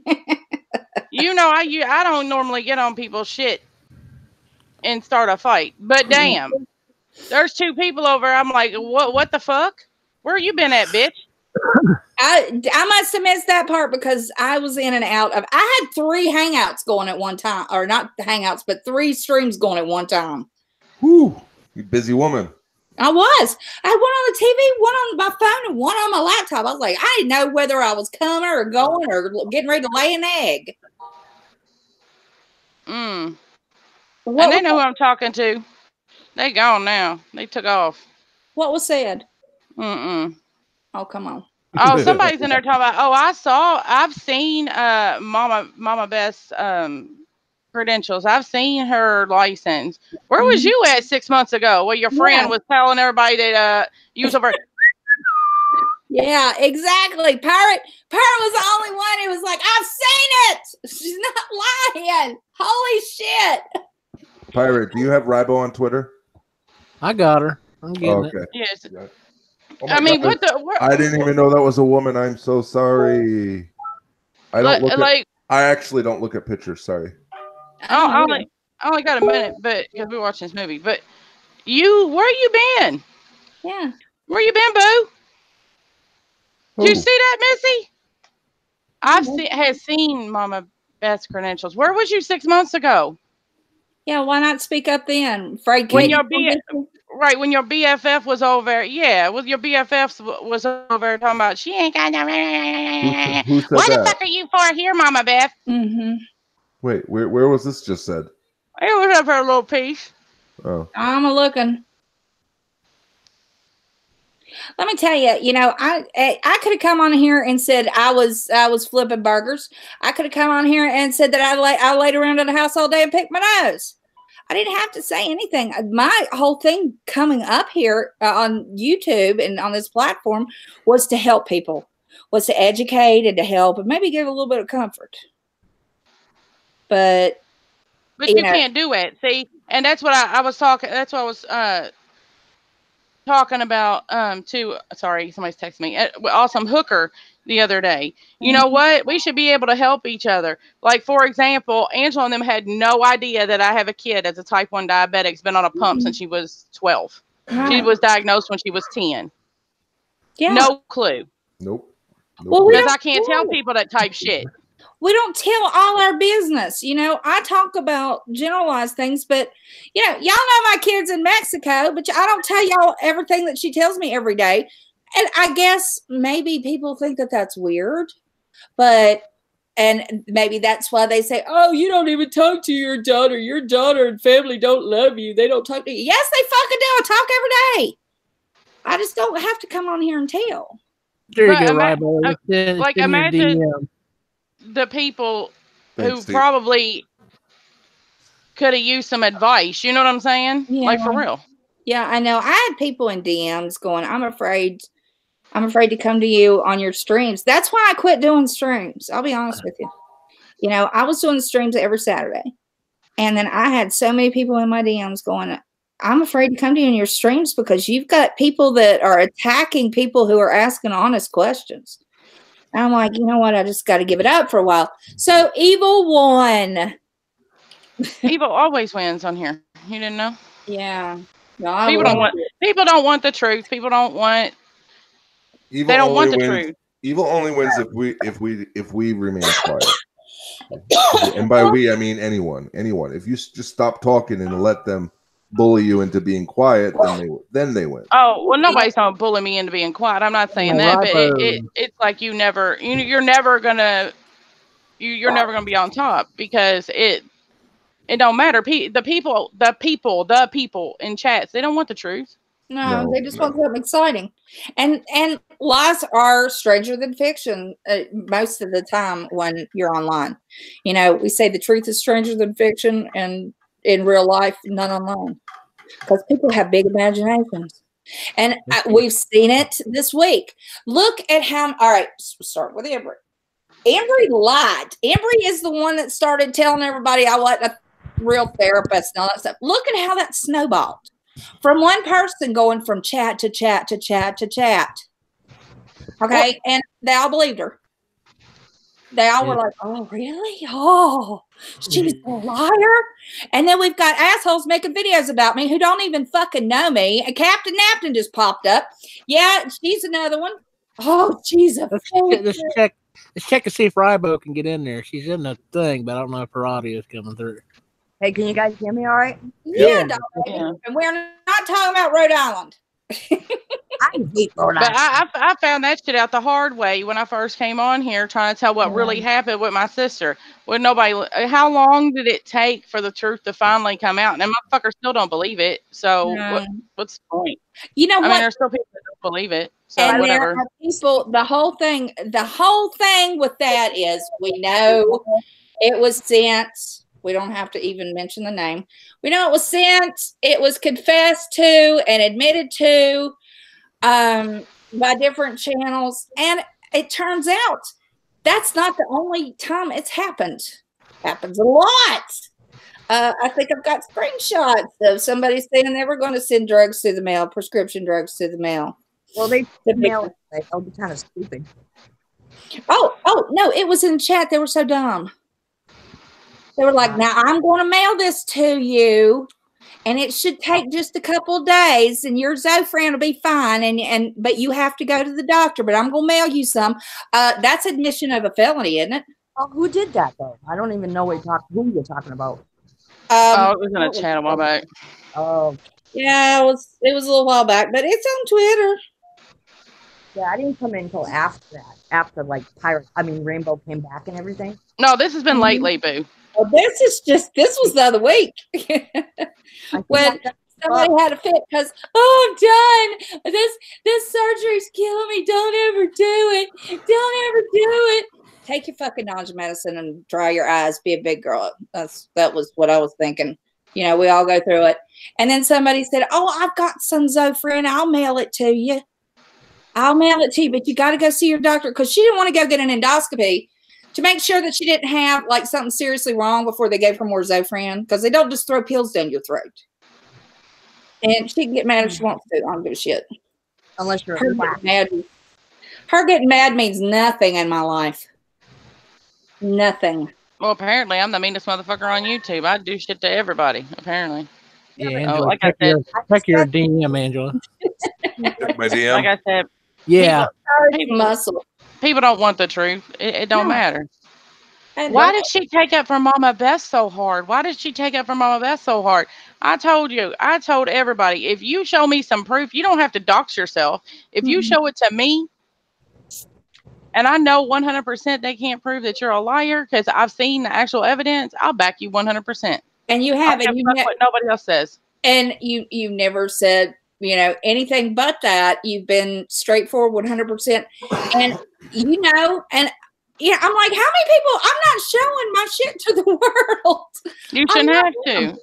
I don't normally get on people's shit and start a fight, but damn, there's two people over. I'm like, what the fuck? Where you been at, bitch? I must have missed that part because I was in and out of. I had 3 hangouts going at one time, or not hangouts, but 3 streams going at one time. Whoo, you busy woman. I was. I had one on the TV, one on my phone, and one on my laptop. I was like, I didn't know whether I was coming or going or getting ready to lay an egg. And they know who I'm talking to. They gone now. They took off. What was said? Oh, come on. Oh, somebody's in there talking about, I've seen Mama Beth's credentials. I've seen her license. Where was you at 6 months ago? Well, your friend was telling everybody that you was over. Yeah, exactly. Pirate was the only one who was like, I've seen it. She's not lying. Holy shit. Pirate, do you have Rhabo on Twitter? I got her. I'm getting it. Yes. Oh I mean, God. I didn't even know that was a woman. I'm so sorry. I actually don't look at pictures. Sorry. I only got a minute, but because we're watching this movie. But Where you been? Yeah. Where you been, boo? Did you see that, Missy? I've seen Mama Beth's credentials. Where was you 6 months ago? Yeah, why not speak up then? Afraid when your BFF was over, well, your BFF was over talking about she ain't got no. Who said Why that? the fuck are you for here, Mama Beth? Mm-hmm. Wait, where was this just said? It was up her little piece. Oh, I'm looking. Let me tell you, I could have come on here and said I was flipping burgers. I could have come on here and said that I laid around in the house all day and picked my nose. I didn't have to say anything. My whole thing coming up here on YouTube and on this platform was to help people, was to educate and to help and maybe give a little bit of comfort. But you can't do it. See, and that's what I was talking. That's what I was talking about too. Sorry, somebody's texting me. Awesome hooker the other day. You know what? We should be able to help each other. Like, for example, Angela and them had no idea that I have a kid that's a type 1 diabetic. Has been on a pump since she was 12. She was diagnosed when she was 10. Yeah. No clue. Nope. Well, because I can't tell people that type shit. We don't tell all our business. I talk about generalized things, but y'all know my kid's in Mexico, but I don't tell y'all everything that she tells me every day. And I guess maybe people think that that's weird, and maybe that's why they say, oh, you don't even talk to your daughter. Your daughter and family don't love you. They don't talk to you. Yes, they fucking do. I talk every day. I just don't have to come on here and tell. There you go, right, like, imagine the people who probably could have used some advice. You know what I'm saying? Yeah. Like, for real. Yeah, I know. I had people in DMs going, I'm afraid to come to you on your streams. That's why I quit doing streams. I'll be honest with you. I was doing streams every Saturday. And then I had so many people in my DMs going, I'm afraid to come to you in your streams because you've got people that are attacking people who are asking honest questions. And I'm like, you know what? I just got to give it up for a while. So evil won. Evil always wins on here. You didn't know? Yeah. No, people don't want the truth. People don't want. Evil they don't want the truth. Evil only wins if we remain quiet. And by we, I mean anyone. If you just stop talking and let them bully you into being quiet, then they win. Oh, well, nobody's gonna bully me into being quiet. I'm not saying that, but it's like you're never gonna be on top because it don't matter. The people in chats, they don't want the truth. No, they just want something exciting. And lies are stranger than fiction most of the time when you're online. We say the truth is stranger than fiction, and in real life, not online. Because people have big imaginations. And we've seen it this week. Look at how, all right, start with Embry. Embry lied. Embry is the one that started telling everybody I wasn't a real therapist and all that stuff. Look at how that snowballed. From one person going from chat to chat to chat to chat. Okay, and they all believed her. They all were like, oh, really? Oh, she's a liar? And then we've got assholes making videos about me who don't even fucking know me. And Captain Napton just popped up. Yeah, she's another one. Oh, she's a Let's check to see if Rhode can get in there. She's in the thing, but I don't know if her audio is coming through. Hey, can you guys hear me all right? Yeah. And we're not talking about Rhode Island. I hate Rhode Island. But I found that shit out the hard way when I first came on here trying to tell what really happened with my sister. With nobody, how long did it take for the truth to finally come out? And motherfuckers still don't believe it. So what's the point? You know what? I mean, there's still people that don't believe it. So and whatever. There are people, the whole thing with that is we know it was sent. We don't have to even mention the name. We know it was sent. It was confessed to and admitted to by different channels. And it turns out that's not the only time it's happened. Happens a lot. I think I've got screenshots of somebody saying they were going to send drugs through the mail, prescription drugs through the mail. Well, they mail it. They'll be kind of stupid. Oh, no, it was in chat. They were so dumb. They were like, now I'm going to mail this to you. and it should take just a couple of days, and your Zofran will be fine. But you have to go to the doctor. But I'm gonna mail you some. That's admission of a felony, isn't it? Oh, who did that though? I don't even know who you're talking about. It was in a chat a while back. Oh, yeah, it was a little while back, but it's on Twitter. yeah, I didn't come in until after that. After like Rainbow came back and everything. No, this has been lately, boo. Well, this was the other week when somebody had a fit because I'm done. This surgery's killing me. Don't ever do it. Don't ever do it. Take your fucking nausea medicine and dry your eyes. Be a big girl. That was what I was thinking. You know, we all go through it. And then somebody said, "Oh, I've got some Zofran. I'll mail it to you. I'll mail it to you, but you got to go see your doctor," because she didn't want to go get an endoscopy to make sure that she didn't have like something seriously wrong before they gave her more Zofran, because they don't just throw pills down your throat. And she can get mad if she wants to. I don't give a shit. Unless you're her getting mad means nothing in my life. Nothing. Well, apparently I'm the meanest motherfucker on YouTube. I do shit to everybody, apparently. Yeah, Angela, like I said, check your DM, Angela. My DM. Like I said, yeah. People don't want the truth. It don't matter. Why did she take up for Mama Beth so hard? Why did she take up for Mama Beth so hard? I told everybody, if you show me some proof, you don't have to dox yourself. If you show it to me, and I know 100% they can't prove that you're a liar because I've seen the actual evidence, I'll back you 100%. And you have, and what nobody else says. And you never said, you know, anything but that. You've been straightforward 100%. And you know, and yeah, I'm like, how many people? I'm not showing my shit to the world. You shouldn't have to.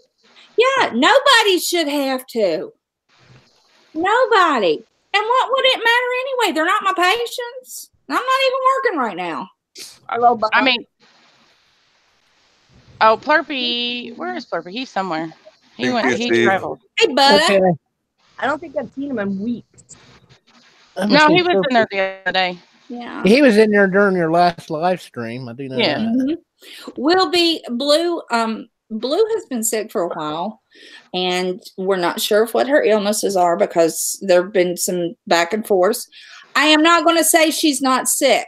Yeah, nobody should have to. Nobody. And what would it matter anyway? They're not my patients. I'm not even working right now. I mean, oh, Plurpy, where is Plurpy? He's somewhere. He traveled. Hey, bud. Okay. I don't think I've seen him in weeks. No, he was in there the other day. Yeah. He was in there during your last live stream. I do know that. Mm-hmm. Will be Blue. Blue has been sick for a while, and we're not sure what her illnesses are because there have been some back and forth. I am not going to say she's not sick.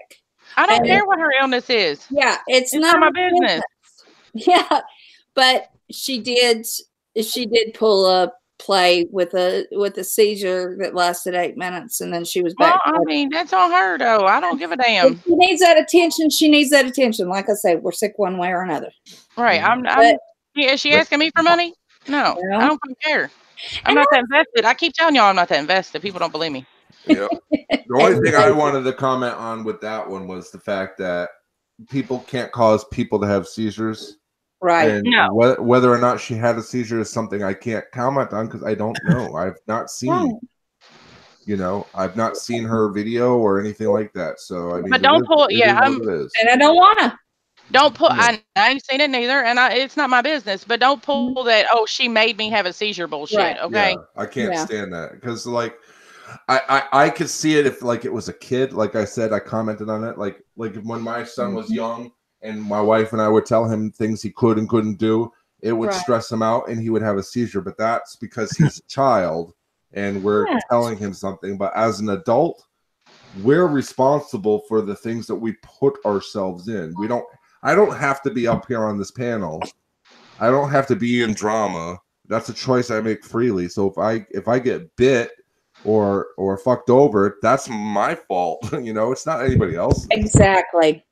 I don't care what her illness is. Yeah, it's not my business. Yeah, but she did pull a play with a seizure that lasted 8 minutes, and then she was back. Well, I mean, that's on her though. I don't give a damn. If she needs that attention. She needs that attention. Like I said, we're sick one way or another. Right. Is she asking me for money? No, I don't care. I'm not that invested. I keep telling y'all I'm not that invested. People don't believe me. Yep. The only thing I wanted to comment on with that one was the fact that people can't cause people to have seizures. Right. And whether or not she had a seizure is something I can't comment on because I don't know. I've not seen, I've not seen her video or anything like that. So I mean, but don't pull. Yeah, and I don't wanna. Don't pull. I ain't seen it neither, and it's not my business. But don't pull that. Oh, she made me have a seizure bullshit. Right. Okay. Yeah, I can't stand that because like. I could see it if like it was a kid. Like I said, I commented on it. Like when my son was young and my wife and I would tell him things he could and couldn't do, it would stress him out and he would have a seizure. But that's because he's a child and we're telling him something. But as an adult, we're responsible for the things that we put ourselves in. I don't have to be up here on this panel. I don't have to be in drama. That's a choice I make freely. So if I get bit or fucked over, that's my fault. It's not anybody else. Exactly.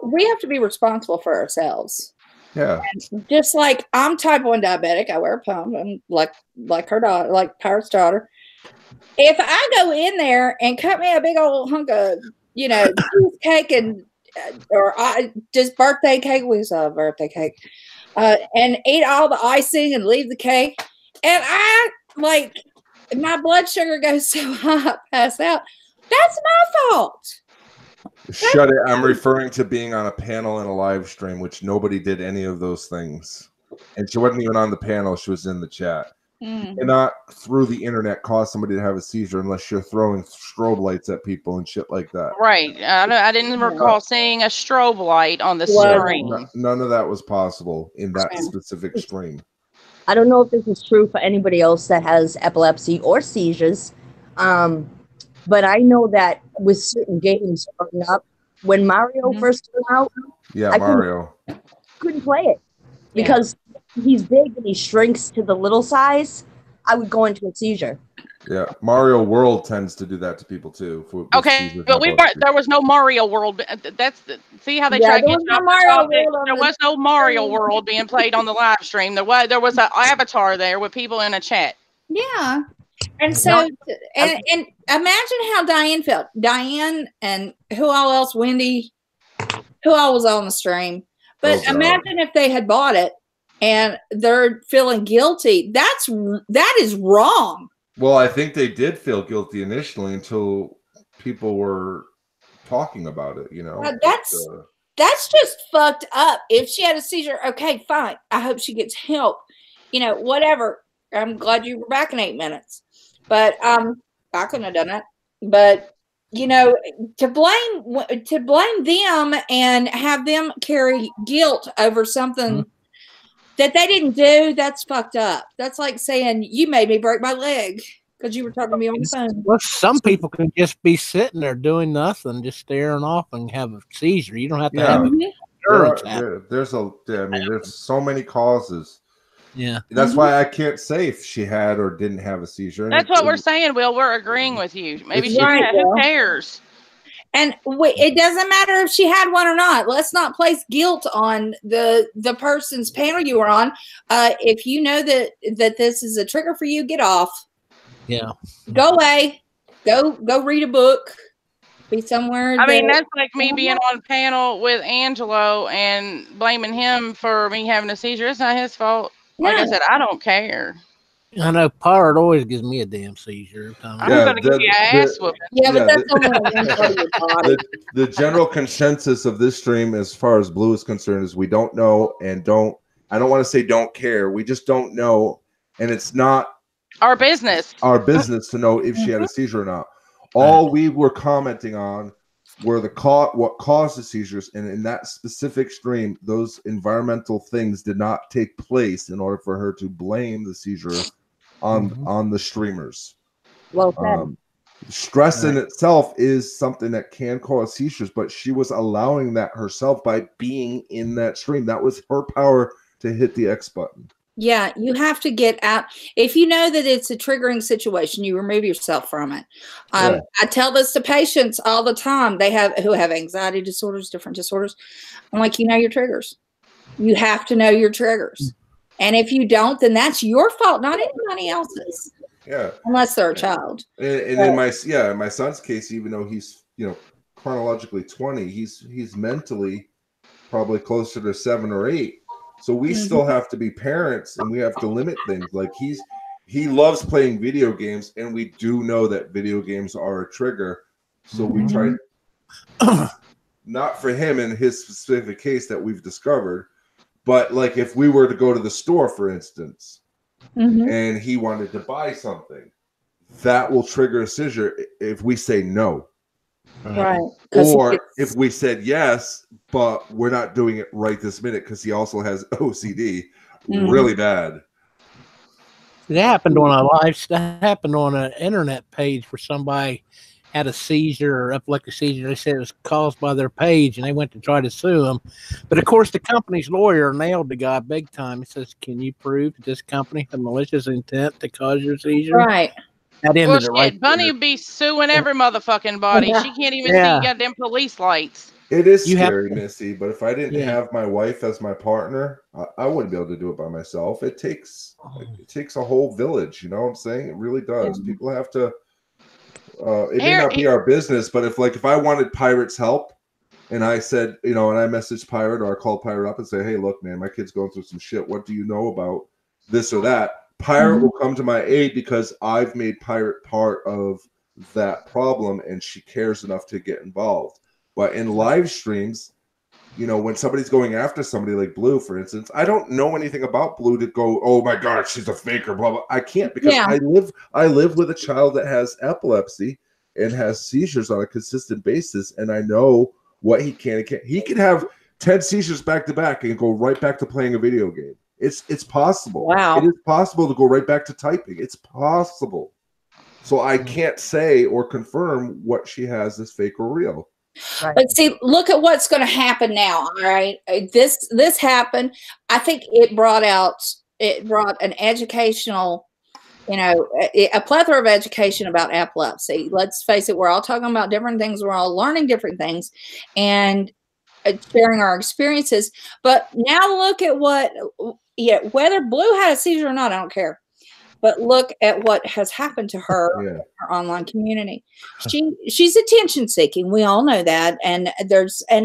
We have to be responsible for ourselves. Yeah. And just like I'm type 1 diabetic, I wear a pump. I'm like her daughter, like Power's daughter. If I go in there and cut me a big old hunk of, cake and or just birthday cake, we saw a birthday cake, and eat all the icing and leave the cake, and my blood sugar goes so high, I pass out. That's my fault. Shut it. I'm referring to being on a panel and a live stream, which nobody did any of those things. And she wasn't even on the panel. She was in the chat. You cannot, through the internet, cause somebody to have a seizure unless you're throwing strobe lights at people and shit like that. Right. I didn't recall seeing a strobe light on the screen. None of that was possible in that specific stream. I don't know if this is true for anybody else that has epilepsy or seizures, but I know that with certain games growing up, when Mario first came out, Mario couldn't play it because he's big and he shrinks to the little size. I would go into a seizure. Yeah, Mario World tends to do that to people too. Okay, but there was no Mario World. See how they try to get you off the topic? There was no Mario World being played on the live stream. There was an avatar there with people in a chat. Yeah, and so and imagine how Diane felt. Diane and who all else? Wendy, who all was on the stream. But imagine if they had bought it and they're feeling guilty. That is wrong. Well, I think they did feel guilty initially until people were talking about it, you know. That's just fucked up. If she had a seizure, okay, fine. I hope she gets help. You know, whatever. I'm glad you were back in 8 minutes. But I couldn't have done it. But you know, to blame them and have them carry guilt over something that they didn't do, that's fucked up. That's like saying, you made me break my leg because you were talking to me on the phone. Well, some people can just be sitting there doing nothing, just staring off and have a seizure. You don't have to have it. There's so many causes. Yeah. That's why I can't say if she had or didn't have a seizure. That's what we're saying, Will. We're agreeing with you. Maybe she had. Who cares? And it doesn't matter if she had one or not. Let's not place guilt on the person's panel you were on. If you know that this is a trigger for you, get off. Yeah. Go away. Go read a book. Be somewhere. I mean, that's like me being on a panel with Angelo and blaming him for me having a seizure. It's not his fault. Like I said, I don't care. I know Pirate always gives me a damn seizure. I'm going to give you an ass whooping. Yeah, but that's the general consensus of this stream, as far as Blue is concerned, is we don't know and I don't want to say don't care. We just don't know, and it's not our business. Our business to know if she had a seizure or not. All we were commenting on were what caused the seizures, and in that specific stream, those environmental things did not take place in order for her to blame the seizure on the streamers. Well said. Stress in itself is something that can cause seizures, but she was allowing that herself by being in that stream. That was her power to hit the X button. Yeah, you have to get out. If you know that it's a triggering situation, you remove yourself from it. I tell this to patients all the time. Who have anxiety disorders, different disorders. I'm like, you know your triggers. You have to know your triggers. And if you don't, then that's your fault, not anybody else's. Yeah. Unless they're a child. And in my son's case, even though he's, chronologically 20, he's mentally probably closer to 7 or 8. So we still have to be parents, and we have to limit things. Like he loves playing video games, and we do know that video games are a trigger. So we try, not for him in his specific case that we've discovered, but like if we were to go to the store, for instance, and he wanted to buy something, that will trigger a seizure if we say no. Right. Or if we said yes, but we're not doing it right this minute because he also has OCD really bad. It happened on an internet page where somebody had a seizure or epileptic seizure. They said it was caused by their page, and they went to try to sue them. But of course, the company's lawyer nailed the guy big time. He says, "Can you prove that this company had malicious intent to cause your seizure?" Right. That ended it right. Bunny would be suing every motherfucking body. She can't even see goddamn police lights. It is scary, Missy, but if I didn't have my wife as my partner, I wouldn't be able to do it by myself. It takes a whole village, you know what I'm saying? It really does. People have to it may not be our business, but if I wanted Pirate's help and I said, and I messaged Pirate or I called Pirate up and say, "Hey, look, man, my kid's going through some shit. What do you know about this or that?" Pirate will come to my aid because I've made Pirate part of that problem and she cares enough to get involved. But in live streams, when somebody's going after somebody like Blue, for instance, I don't know anything about Blue to go, "Oh my God, she's a faker," blah, blah. I can't because I live with a child that has epilepsy and has seizures on a consistent basis. And I know what he can and can't. He can have 10 seizures back to back and go right back to playing a video game. It's possible. Wow. It is possible to go right back to typing. It's possible. So I can't say or confirm what she has is fake or real. Right. But see, look at what's going to happen now. All right, this happened. I think it brought an educational, a plethora of education about epilepsy. Let's face it, we're all talking about different things. We're all learning different things, and sharing our experiences. But now look at whether Blue had a seizure or not, I don't care. But look at what has happened to her in her online community. She's attention seeking. We all know that. And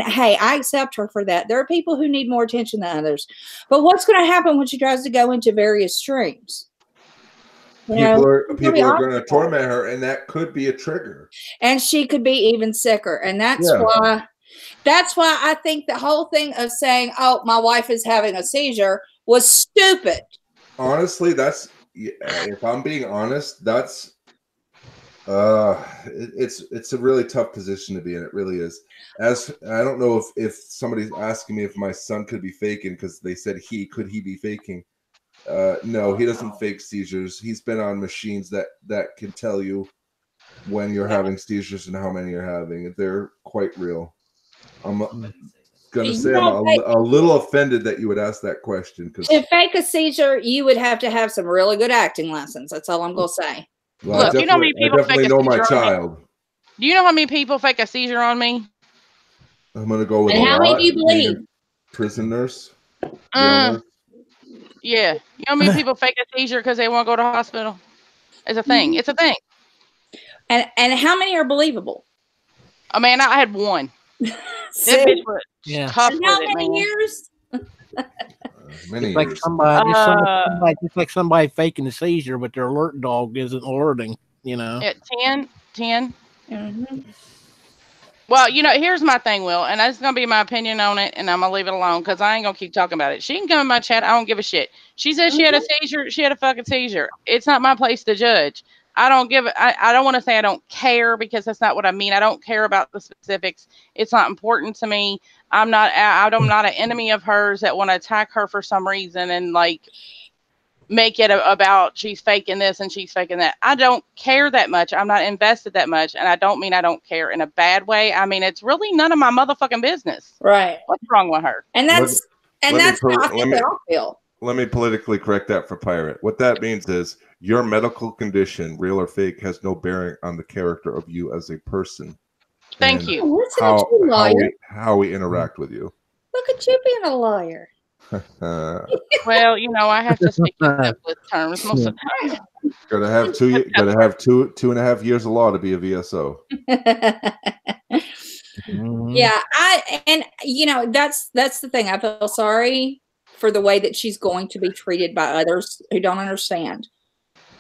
hey, I accept her for that. There are people who need more attention than others. But what's going to happen when she tries to go into various streams? People are going to torment her, and that could be a trigger. And she could be even sicker. And that's why I think the whole thing of saying, "Oh, my wife is having a seizure," was stupid. Honestly, if I'm being honest, that's it's a really tough position to be in. It really is. As I don't know if somebody's asking me if my son could be faking, because they said could he be faking? No, he doesn't fake seizures. He's been on machines that can tell you when you're having seizures and how many you're having. They're quite real. I'm gonna say I'm a little offended that you would ask that question, because to fake a seizure, you would have to have some really good acting lessons. That's all I'm gonna say. Well, look, you know how many people fake a seizure my child. Do you know how many people fake a seizure on me? I'm gonna go with and how many do you believe? Prison nurse. Yeah. You know how many people fake a seizure because they want to go to the hospital? It's a thing. It's a thing. And how many are believable? Oh man, I had one. That bitch was tough. And how many years? Many like years. Just like somebody faking a seizure, but their alert dog isn't alerting. At 10. Mm-hmm. Well, here's my thing, Will, and that's going to be my opinion on it, and I'm going to leave it alone because I ain't going to keep talking about it. She can come in my chat. I don't give a shit. She said she had a seizure. She had a fucking seizure. It's not my place to judge. I don't want to say I don't care, because that's not what I mean. I don't care about the specifics. It's not important to me. I'm not an enemy of hers that want to attack her for some reason and make it about she's faking this and she's faking that. I don't care that much. I'm not invested that much. And I don't mean I don't care in a bad way. I mean, it's really none of my motherfucking business. Right. What's wrong with her? And that's how I think they all feel. Let me politically correct that for Pirate. What that means is your medical condition, real or fake, has no bearing on the character of you as a person. Thank you. How we interact with you. Look at you being a lawyer. Well, I have to speak in simplest terms most of the time. Gotta have 2.5 years of law to be a VSO. Yeah, that's the thing. I feel sorry for the way that she's going to be treated by others who don't understand.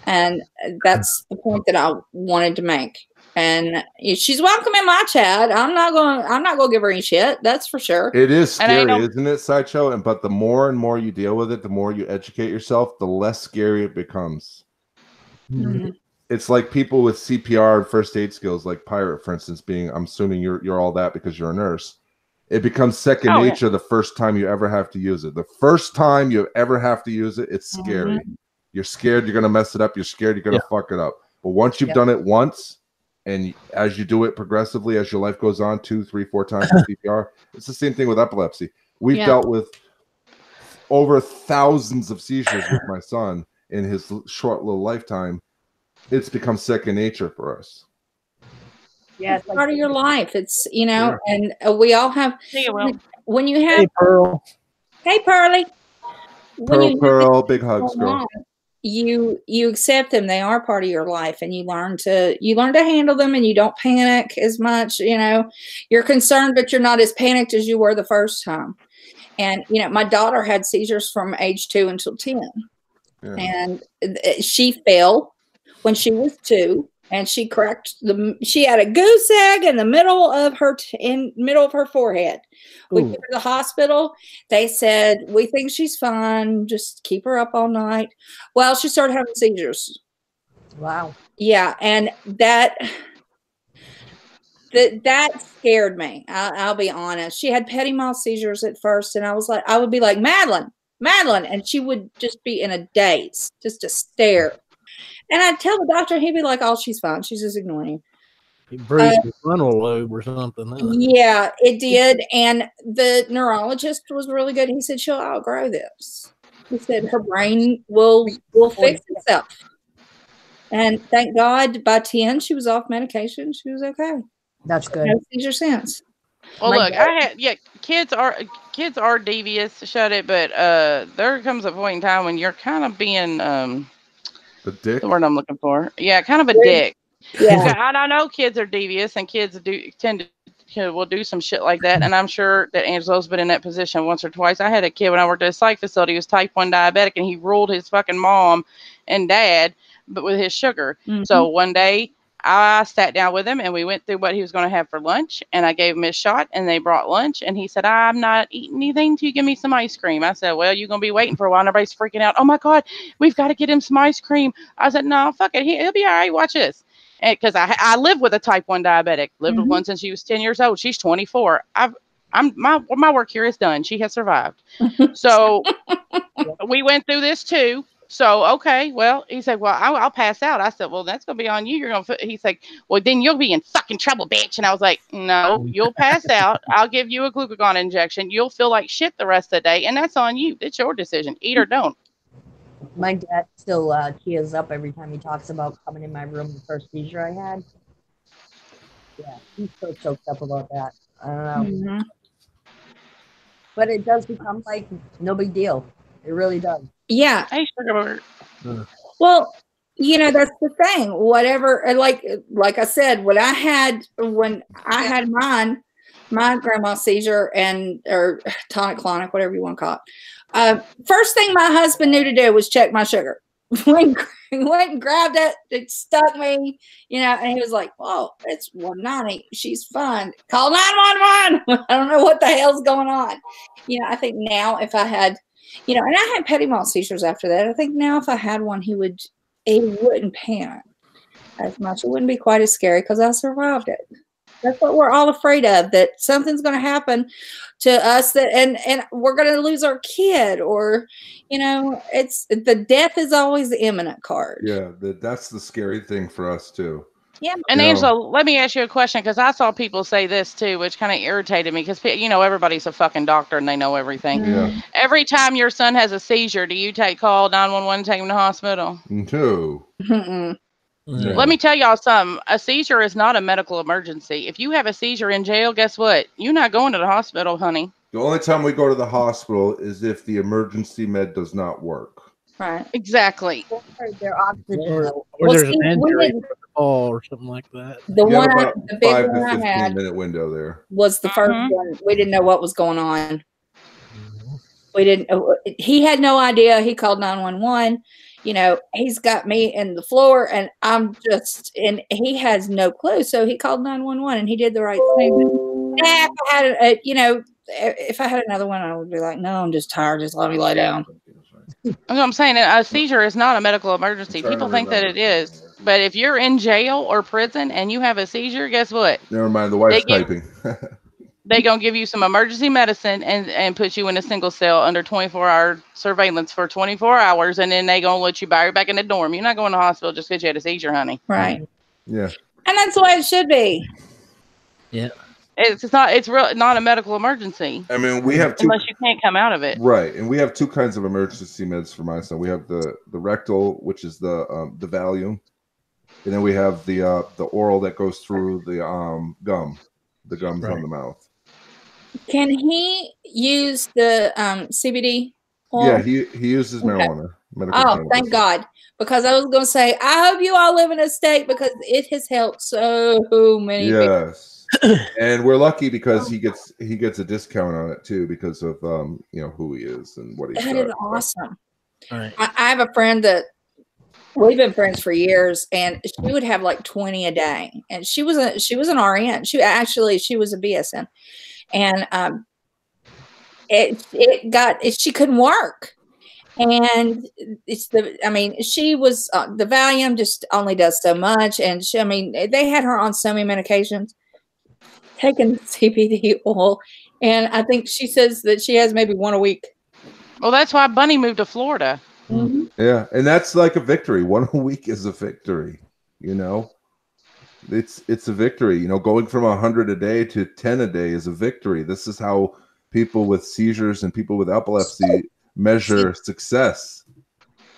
And that's the point that I wanted to make. And she's welcome in my chat. I'm not going to give her any shit. That's for sure. It is scary, isn't it, Sideshow? But the more and more you deal with it, the more you educate yourself, the less scary it becomes. Mm-hmm. It's like people with CPR and first aid skills, like Pirate, for instance, I'm assuming you're all that because you're a nurse. It becomes second nature the first time you ever have to use it. The first time you ever have to use it, it's scary. Mm-hmm. You're scared you're going to mess it up. You're scared you're going to fuck it up. But once you've done it once, and as you do it progressively, as your life goes on, 2, 3, 4 times with CPR, it's the same thing with epilepsy. We've dealt with over thousands of seizures with my son in his short little lifetime. It's become second nature for us. Yeah, it's part of your life. It's, and we all have, when you have, hey, Pearl. Hey, Pearly. Pearl, big hugs, girl. You accept them. They are part of your life, and you learn to handle them, and you don't panic as much. You're concerned, but you're not as panicked as you were the first time. And my daughter had seizures from age 2 until 10, and she fell when she was 2, and she she had a goose egg in the middle of her forehead. We took her to the hospital. They said, we think she's fine. Just keep her up all night. Well, she started having seizures. Wow. Yeah. And that scared me. I'll be honest. She had petit mal seizures at first. And I would be like, Madeline, Madeline, and she would just be in a daze, just a stare. And I'd tell the doctor, and he'd be like, "Oh, she's fine. She's just ignoring you." You bruised the frontal lobe or something. Huh? Yeah, it did. And the neurologist was really good. He said, "She'll outgrow this." He said, "Her brain will fix itself." And thank God, by 10, she was off medication. She was okay. That's good. No seizure since. Well, look, kids are devious. Shut it. But there comes a point in time when you're kind of being the dick. The word I'm looking for. Yeah, kind of a dick. Yeah. I know kids are devious, and kids will do some shit like that. And I'm sure that Angelo's been in that position once or twice. I had a kid when I worked at a psych facility. He was type 1 diabetic, and he ruled his fucking mom and dad, but with his sugar. Mm-hmm. So one day I sat down with him, and we went through what he was going to have for lunch, and I gave him his shot, and they brought lunch, and he said, "I'm not eating anything till you give me some ice cream." I said, "Well, you're going to be waiting for a while." And everybody's freaking out. "Oh my God, we've got to get him some ice cream." I said, "No, fuck it. He'll be all right. Watch this." Because I live with a type 1 diabetic, lived with one since she was 10 years old. She's 24. My work here is done. She has survived. So we went through this too. So, okay, well, he said, "Well, I'll pass out." I said, "Well, that's going to be on you. You're going to," he's like, "Well, then you'll be in fucking trouble, bitch." And I was like, "No, you'll pass out. I'll give you a glucagon injection. You'll feel like shit the rest of the day. And that's on you. It's your decision. Eat or don't." My dad still tears up every time he talks about coming in my room the first seizure I had. Yeah, he's so choked up about that. I don't know. Mm-hmm. But it does become like no big deal. It really does. Yeah. Hey, sugar. Well, that's the thing. Whatever, like I said, when I had my grandma seizure or tonic-clonic, whatever you want to call it. First thing my husband knew to do was check my sugar. went and grabbed it. It stuck me, and he was like, "Oh, it's 190. She's fine. Call 911." I don't know what the hell's going on. I think now if I had, and I had petit mal seizures after that. I think now if I had one, he wouldn't panic as much. It wouldn't be quite as scary because I survived it. That's what we're all afraid of, that something's going to happen to us and we're going to lose our kid, or, it's the death is always the imminent card. Yeah. That's the scary thing for us too. Yeah. And Angela, let me ask you a question, because I saw people say this too, which kind of irritated me, because everybody's a fucking doctor and they know everything. Yeah. Every time your son has a seizure, do you call 911 and take him to the hospital? No. Mm-mm. No. Let me tell y'all something. A seizure is not a medical emergency. If you have a seizure in jail, guess what? You're not going to the hospital, honey. The only time we go to the hospital is if the emergency med does not work. Right. Exactly. Or there's an injury or something like that. The big 5 one to 15 I had minute window there was the first one. We didn't know what was going on. We didn't. He had no idea. He called 911. He's got me in the floor, and and he has no clue. So he called 911, and he did the right thing. If I had another one, I would be like, "No, I'm just tired. Just let me lay down." That's what I'm saying. A seizure is not a medical emergency. People think that it is. But if you're in jail or prison and you have a seizure, guess what? Never mind, the wife's typing. They're going to give you some emergency medicine and put you in a single cell under 24-hour surveillance for 24 hours, and then they're going to let you bury back in the dorm. You're not going to the hospital just because you had a seizure, honey. Right. Yeah. And that's the way it should be. Yeah. It's not a medical emergency. I mean, we have unless you can't come out of it. Right. And we have 2 kinds of emergency meds for my son. We have the rectal, which is the Valium. And then we have the oral that goes through the gum. The gums on the mouth. Can he use the CBD oil? Yeah, he uses marijuana. Oh, thank God. Because I was going to say, I hope you all live in a state, because it has helped so many people. Yes. And we're lucky because he gets a discount on it too, because of who he is and what he's That is awesome. All right. I have a friend that we've been friends for years, and she would have like 20 a day, and she was an RN. She was a BSN, and she couldn't work. And she was the Valium just only does so much, and they had her on so many medications, taking CBD oil, and I think she says that she has maybe one a week. Well, that's why Bunny moved to Florida. Mhm. Yeah, and that's like a victory. 1 a week is a victory. You know, it's a victory. You know, going from 100 a day to 10 a day is a victory. This is how people with seizures and people with epilepsy measure success.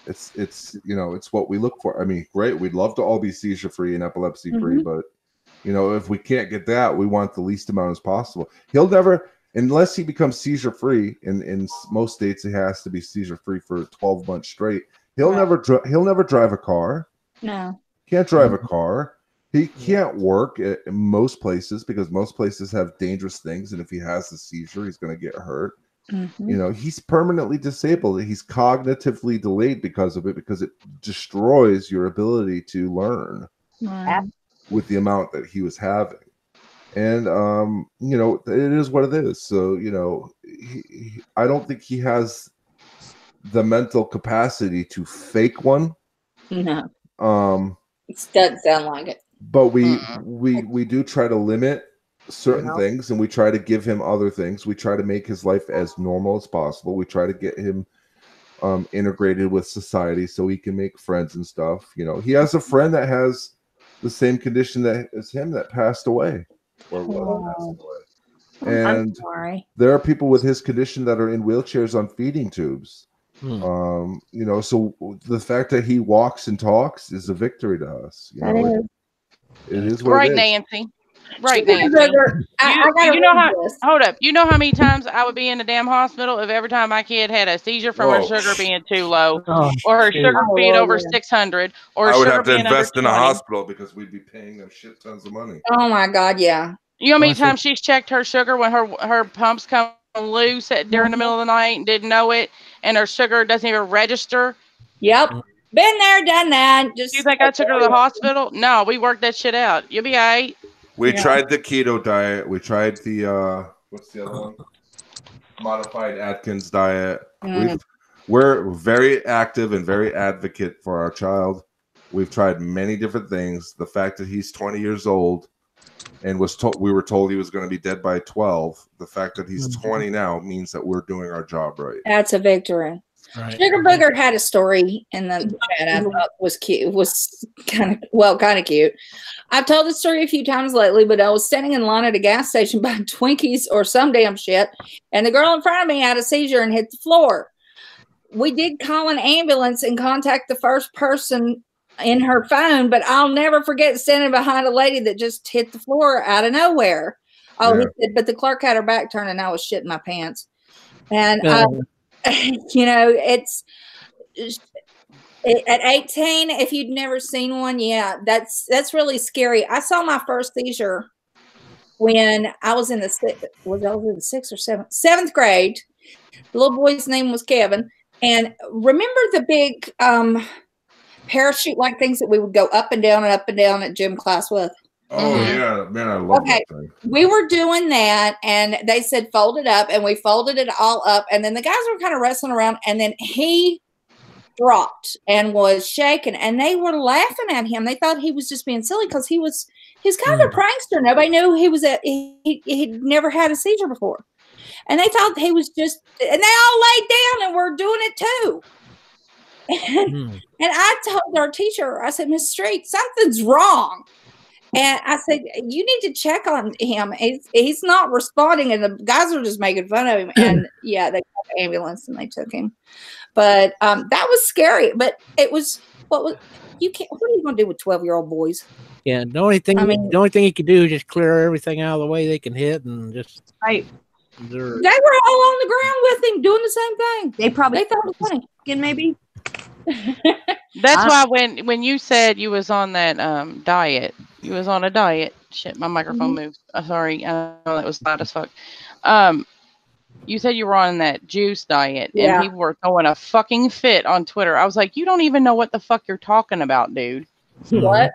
It's you know, it's what we look for. I mean, great, we'd love to all be seizure free and epilepsy free, but you know, if we can't get that, we want the least amount as possible. He'll never, unless he becomes seizure free. In most states, he has to be seizure free for 12 months straight. He'll never drive a car. No, Can't drive a car. He can't work in most places because most places have dangerous things, and if he has a seizure, he's going to get hurt. You know, he's permanently disabled. He's cognitively delayed because of it, because it destroys your ability to learn with the amount that he was having. And you know, it is what it is. So, you know, I don't think he has the mental capacity to fake one. No, It doesn't sound like it. But we do try to limit certain things, and we try to give him other things. We try to make his life as normal as possible. We try to get him integrated with society so he can make friends and stuff. You know, he has a friend that has the same condition that as him that passed away or was passed away. And I'm sorry. there are people with his condition that are in wheelchairs on feeding tubes. You know, so the fact that he walks and talks is a victory to us. You know, it is what Right, it is. Nancy. Right, Nancy. You know how? Hold up. You know how many times I would be in the damn hospital if every time my kid had a seizure from her sugar being too low, or her sugar being over 600, or I would sugar have to being invest in a 20. hospital because we'd be paying them shit tons of money. Oh my God, yeah. You know how many times she's checked her sugar when her pumps come loose during the middle of the night and didn't know it, and her sugar doesn't even register? Yep. Been there, done that. Just you think I took her to the hospital? No, we worked that shit out. You'll be all right. We tried the keto diet. We tried the what's the other one? Modified Atkins diet. We're very active and very advocate for our child. We've tried many different things. The fact that he's 20 years old and we were told he was going to be dead by 12. The fact that he's 20 now means that we're doing our job right. That's a victory. Right. Sugar Booger had a story in the chat I thought was cute. Was kind of cute. I've told the story a few times lately, but I was standing in line at a gas station buying Twinkies or some damn shit, and the girl in front of me had a seizure and hit the floor. We did call an ambulance and contact the first person in her phone, but I'll never forget standing behind a lady that just hit the floor out of nowhere. Oh, he said, but the clerk had her back turned and I was shitting my pants. And you know, it's at 18, if you'd never seen one, that's really scary. I saw my first seizure when I was in the sixth or seventh grade. The little boy's name was Kevin. And remember the big parachute like things that we would go up and down at gym class with? Oh yeah, man, I love that thing. We were doing that, and they said fold it up, and we folded it all up, and then the guys were kind of wrestling around, and then he dropped and was shaking, and they were laughing at him. They thought he was just being silly because he's kind of a prankster. Nobody knew he'd never had a seizure before, and they thought he was just. And they all laid down and were doing it too. And I told our teacher, I said, Miss Street, something's wrong. And I said, you need to check on him. He's not responding. And the guys were just making fun of him. And they called the ambulance and they took him. But that was scary. But it was, what are you going to do with 12-year-old boys? Yeah. The only thing you can do is just clear everything out of the way they can hit and just. Right. They were all on the ground with him doing the same thing. They thought it was funny. Maybe. That's why when you said you was on that diet, you was on a diet. Shit, my microphone moved. Sorry, I know that was loud as fuck. You said you were on that juice diet, and people were throwing a fucking fit on Twitter. I was like, you don't even know what the fuck you're talking about, dude. What?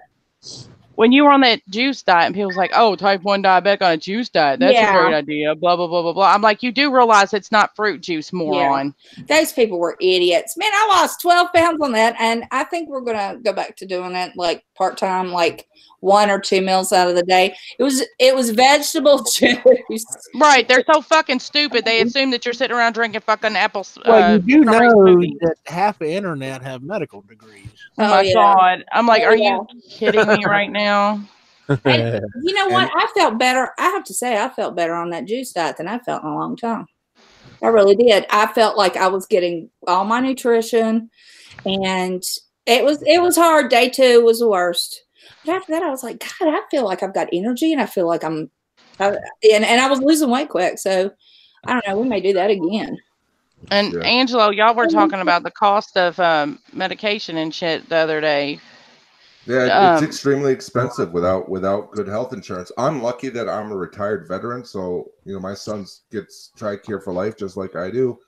When you were on that juice diet, and people was like, oh, type 1 diabetic on a juice diet. That's a great idea. Blah, blah, blah, blah, blah. I'm like, you do realize it's not fruit juice, moron. Yeah. Those people were idiots. Man, I lost 12 pounds on that, and I think we're going to go back to doing it, like, part-time, like, 1 or 2 meals out of the day. It was vegetable juice. Right. They're so fucking stupid. They assume that you're sitting around drinking fucking apples. Well, you do know smoothie. that half the internet have medical degrees. Oh my God. I'm like, are you kidding me right now? And you know what? I felt better. I have to say, I felt better on that juice diet than I felt in a long time. I really did. I felt like I was getting all my nutrition, and it was hard. Day 2 was the worst. But after that, I was like, God, I feel like I've got energy, and I feel like and I was losing weight quick. So I don't know. We may do that again. And Angelo, y'all were talking about the cost of medication and shit the other day. Yeah, it's extremely expensive without good health insurance. I'm lucky that I'm a retired veteran, so my son gets TRICARE for life just like I do,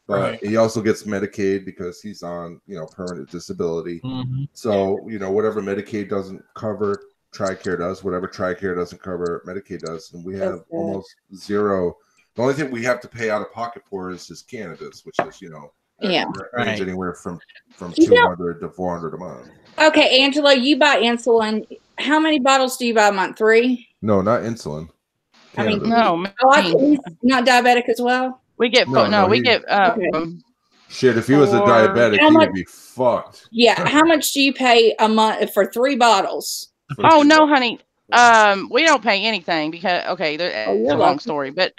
but he also gets Medicaid because he's on permanent disability. So whatever Medicaid doesn't cover, TRICARE does. Whatever TRICARE doesn't cover, Medicaid does, and we have almost zero. The only thing we have to pay out of pocket for is cannabis, which is range anywhere from 200 to 400 a month. Okay, Angela, you buy insulin. How many bottles do you buy a month? 3? No, not insulin. Cannabis. He's not diabetic as well. We get shit. If he was a diabetic, he would be fucked. Yeah. How much do you pay a month for 3 bottles? Oh no, honey. We don't pay anything because it's a long story, but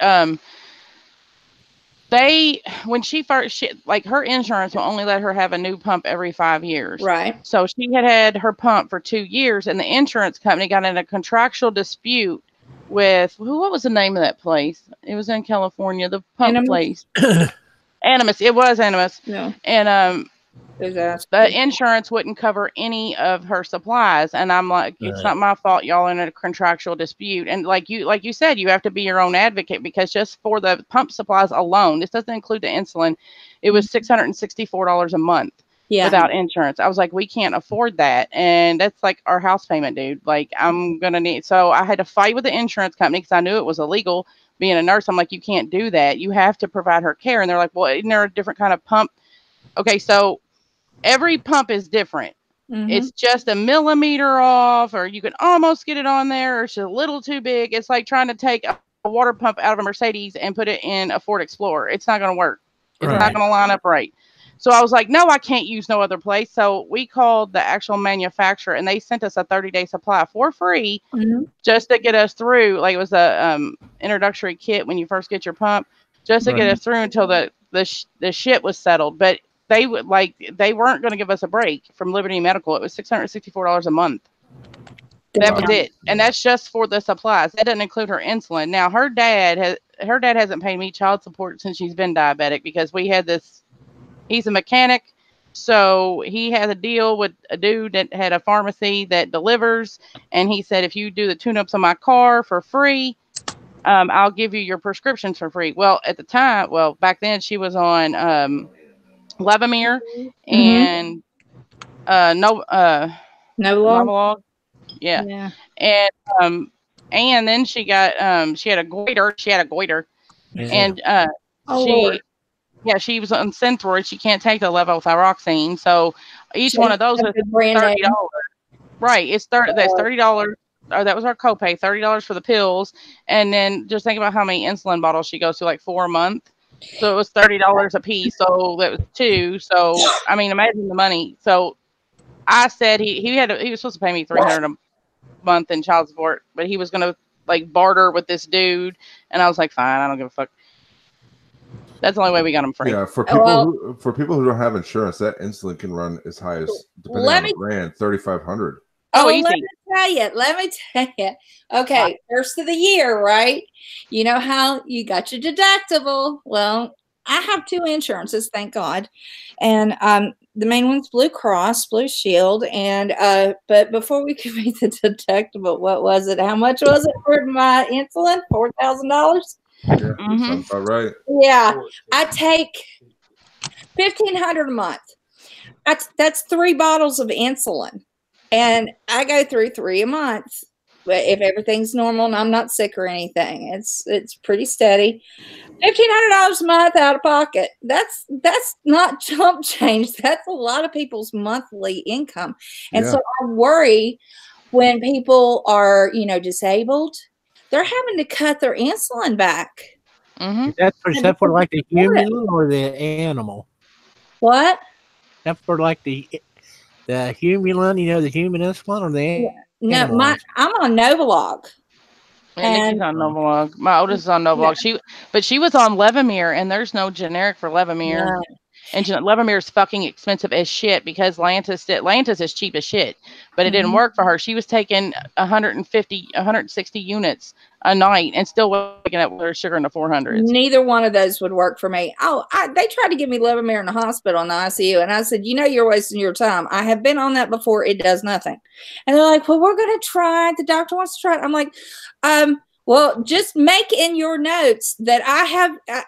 when she first, her insurance will only let her have a new pump every 5 years. Right. So she had her pump for 2 years, and the insurance company got in a contractual dispute with what was the name of that place? It was in California, the pump place. Animus. It was Animus. No. And the insurance wouldn't cover any of her supplies, and I'm like, it's not my fault. Y'all are in a contractual dispute, and like you said, you have to be your own advocate because just for the pump supplies alone, this doesn't include the insulin. It was $664 a month without insurance. I was like, we can't afford that, and that's like our house payment, dude. Like, I'm gonna need. So I had to fight with the insurance company because I knew it was illegal. Being a nurse, I'm like, you can't do that. You have to provide her care, and they're like, well, isn't there a different kind of pump? Okay, so every pump is different. It's just a millimeter off, or you can almost get it on there, or it's just a little too big. It's like trying to take a water pump out of a Mercedes and put it in a Ford Explorer. It's not going to work. It's not going to line up right. So I was like, no, I can't use no other place. So we called the actual manufacturer, and they sent us a 30-day supply for free just to get us through. Like, it was a introductory kit when you first get your pump, just to get us through until the shit was settled. But they weren't going to give us a break from Liberty Medical. It was $664 a month. That was it, and that's just for the supplies. That doesn't include her insulin. Now her dad hasn't paid me child support since she's been diabetic because we had this. He's a mechanic, so he had a deal with a dude that had a pharmacy that delivers, and he said, if you do the tune-ups on my car for free, I'll give you your prescriptions for free. Well, at the time, back then she was on Levemir and Novolog. Yeah. And then she got she had a goiter. And she was on Synthroid. She can't take the levothyroxine. So each one of those is $30. Right. It's that's $30. Or that was our copay, $30 for the pills. And then just think about how many insulin bottles she goes to, like 4 a month. So it was $30 a piece. So that was 2. So I mean, imagine the money. So I said he was supposed to pay me $300 a month in child support, but he was gonna like barter with this dude, and I was like, fine, I don't give a fuck. That's the only way we got him free. Yeah, for people who don't have insurance, that insulin can run as high as, depending on the brand, $3,500. Oh, easy. Let me tell you. Okay, first of the year, right? You know how you got your deductible. Well, I have 2 insurances, thank God. And the main one's Blue Cross, Blue Shield. And but before we could make the deductible, what was it? How much was it for my insulin? $4,000? Yeah, sounds about right. Yeah. I take $1,500 a month. That's 3 bottles of insulin. And I go through 3 a month. But if everything's normal and I'm not sick or anything, it's pretty steady. $1,500 a month out of pocket. That's not chump change. That's a lot of people's monthly income. And so I worry when people are, disabled, they're having to cut their insulin back. Mm-hmm. Is that for like the human or the animal? What? That's for like the human, the human insulin or the animal? No, I'm on Novolog. Yeah, Nikki's on Novolog. My oldest is on Novolog. She was on Levemir, and there's no generic for Levemir. No. And Levemir is fucking expensive as shit because Lantus is cheap as shit, but it didn't work for her. She was taking 160 units a night and still waking up with her sugar in the 400s. Neither one of those would work for me. They tried to give me Levemir in the hospital in the ICU, and I said, you're wasting your time. I have been on that before. It does nothing. And they're like, well, we're going to try it. The doctor wants to try it. I'm like, well, just make in your notes that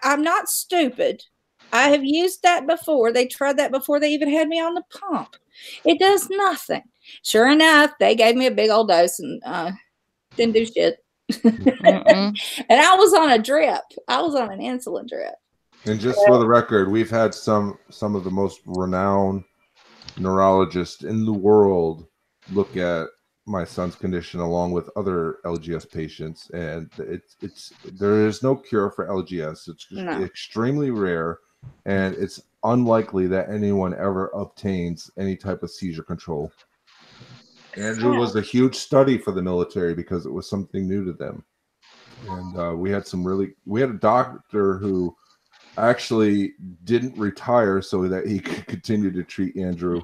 I'm not stupid. I have used that before. They tried that before they even had me on the pump. It does nothing. Sure enough, they gave me a big old dose and didn't do shit. And I was on a drip. I was on an insulin drip. And just for the record, we've had some of the most renowned neurologists in the world look at my son's condition along with other LGS patients, and there is no cure for LGS. It's extremely rare. And it's unlikely that anyone ever obtains any type of seizure control. Andrew was a huge study for the military because it was something new to them. And we had a doctor who actually didn't retire so that he could continue to treat Andrew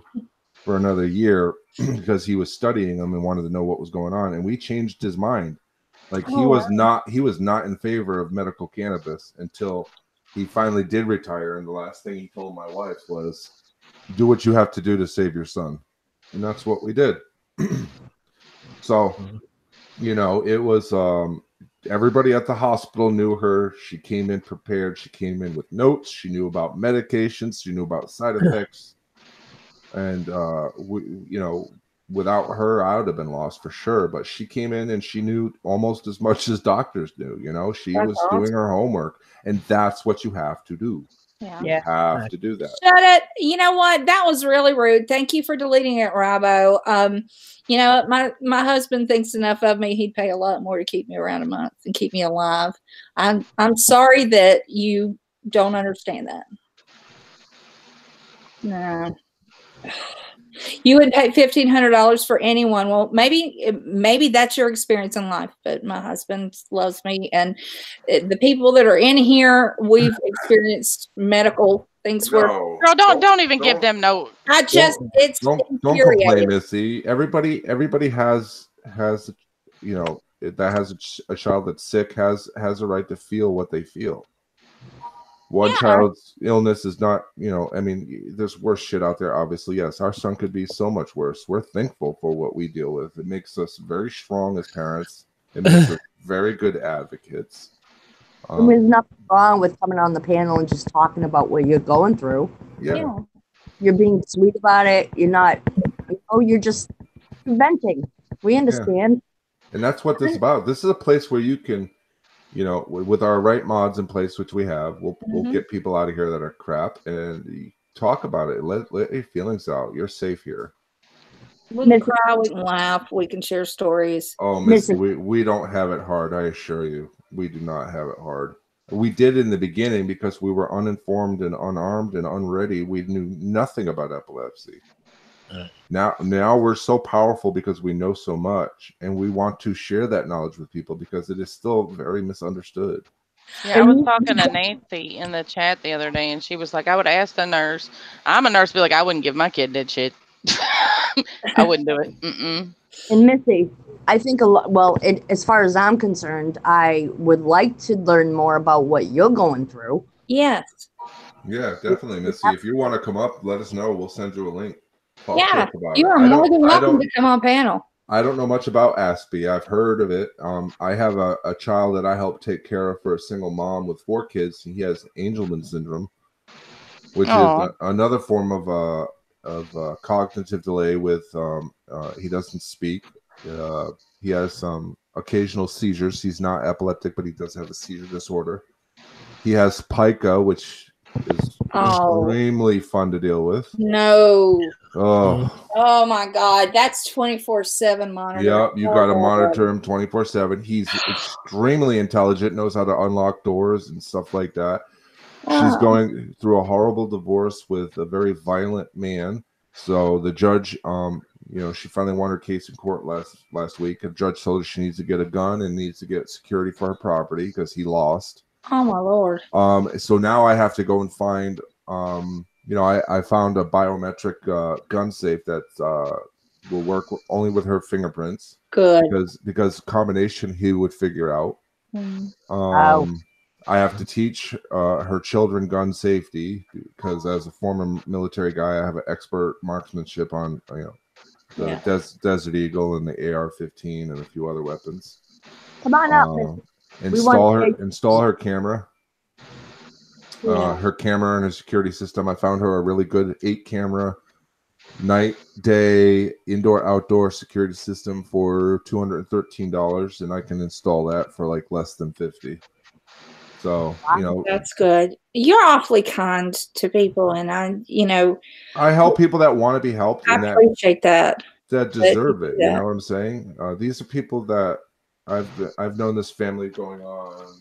for another year because he was studying him and wanted to know what was going on. And we changed his mind. Like he was not in favor of medical cannabis until he finally did retire, and the last thing he told my wife was, do what you have to do to save your son. And that's what we did. So, it was everybody at the hospital knew her. She came in prepared. She came in with notes. She knew about medications. She knew about side effects. And, without her, I would have been lost for sure. But she came in and she knew almost as much as doctors knew. She was doing her homework. And that's what you have to do. Yeah. You have to do that. Shut it. You know what? That was really rude. Thank you for deleting it, Robbo. My husband thinks enough of me. He'd pay a lot more to keep me around a month and keep me alive. I'm sorry that you don't understand that. No. You would pay $1,500 for anyone. Well, maybe that's your experience in life, but my husband loves me, and the people that are in here, we've experienced medical things where. Girl, don't even give them no. Don't complain, Missy. Everybody has that has a child that's sick has a right to feel what they feel. One child's illness is not, there's worse shit out there, obviously. Yes, our son could be so much worse. We're thankful for what we deal with. It makes us very strong as parents. It makes us very good advocates. There's nothing wrong with coming on the panel and just talking about what you're going through. Yeah. You're being sweet about it. You're not, you're just venting. We understand. Yeah. And that's what this is about. This is a place where you can, with our right mods in place, which we have, we'll get people out of here that are crap and talk about it. Let your feelings out. You're safe here. We can cry, we can laugh, we can share stories. Oh, Missy, we don't have it hard, I assure you. We do not have it hard. We did in the beginning because we were uninformed and unarmed and unready. We knew nothing about epilepsy. Now we're so powerful because we know so much, and we want to share that knowledge with people because it is still very misunderstood. Yeah, I was talking to Nancy in the chat the other day, and she was like, I would ask the nurse. I'm a nurse, be like, I wouldn't give my kid that shit. I wouldn't do it. Mm-mm. And Missy, I think as far as I'm concerned, I would like to learn more about what you're going through. Yes. Yeah, definitely, Missy. If you want to come up, let us know. We'll send you a link. You are more than welcome to come on panel. I don't know much about ASPE. I've heard of it. I have a child that I help take care of for a single mom with 4 kids, and he has Angelman syndrome, which is another form of cognitive delay. With he doesn't speak. He has some occasional seizures. He's not epileptic, but he does have a seizure disorder. He has pica, which is Extremely fun to deal with. No. Oh my God. That's 24/7 monitor. Yep, you got to monitor him 24/7. He's extremely intelligent, knows how to unlock doors and stuff like that. She's going through a horrible divorce with a very violent man. So the judge, she finally won her case in court last week. The judge told her she needs to get a gun and needs to get security for her property because he lost. Oh my Lord. So now I have to go and find, I found a biometric gun safe that will work only with her fingerprints. Good. Because combination he would figure out. I have to teach her children gun safety because as a former military guy, I have an expert marksmanship on the Desert Eagle and the AR-15 and a few other weapons. Come on up. Install her camera. Her camera and her security system. I found her a really good 8-camera night, day, indoor, outdoor security system for $213, and I can install that for like less than $50. So that's good. You're awfully kind to people, and I help people that want to be helped. I appreciate that deserve it. You know what I'm saying? These are people that I've known this family going on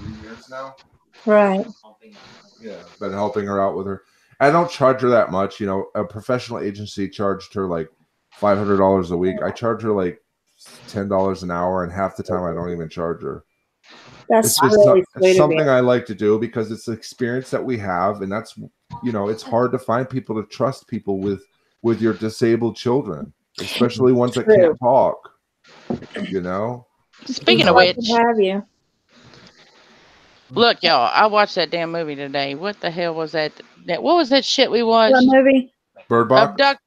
3 years now. Right. Yeah, been helping her out with her. I don't charge her that much. A professional agency charged her like $500 a week. I charge her like $10 an hour, and half the time I don't even charge her. That's really it's something I like to do because it's the experience that we have, and that's it's hard to find people to trust people with your disabled children, especially ones that can't talk. Speaking of which, have you? Look, y'all, I watched that damn movie today. What the hell was that? What was that shit we watched? What movie? Bird Box?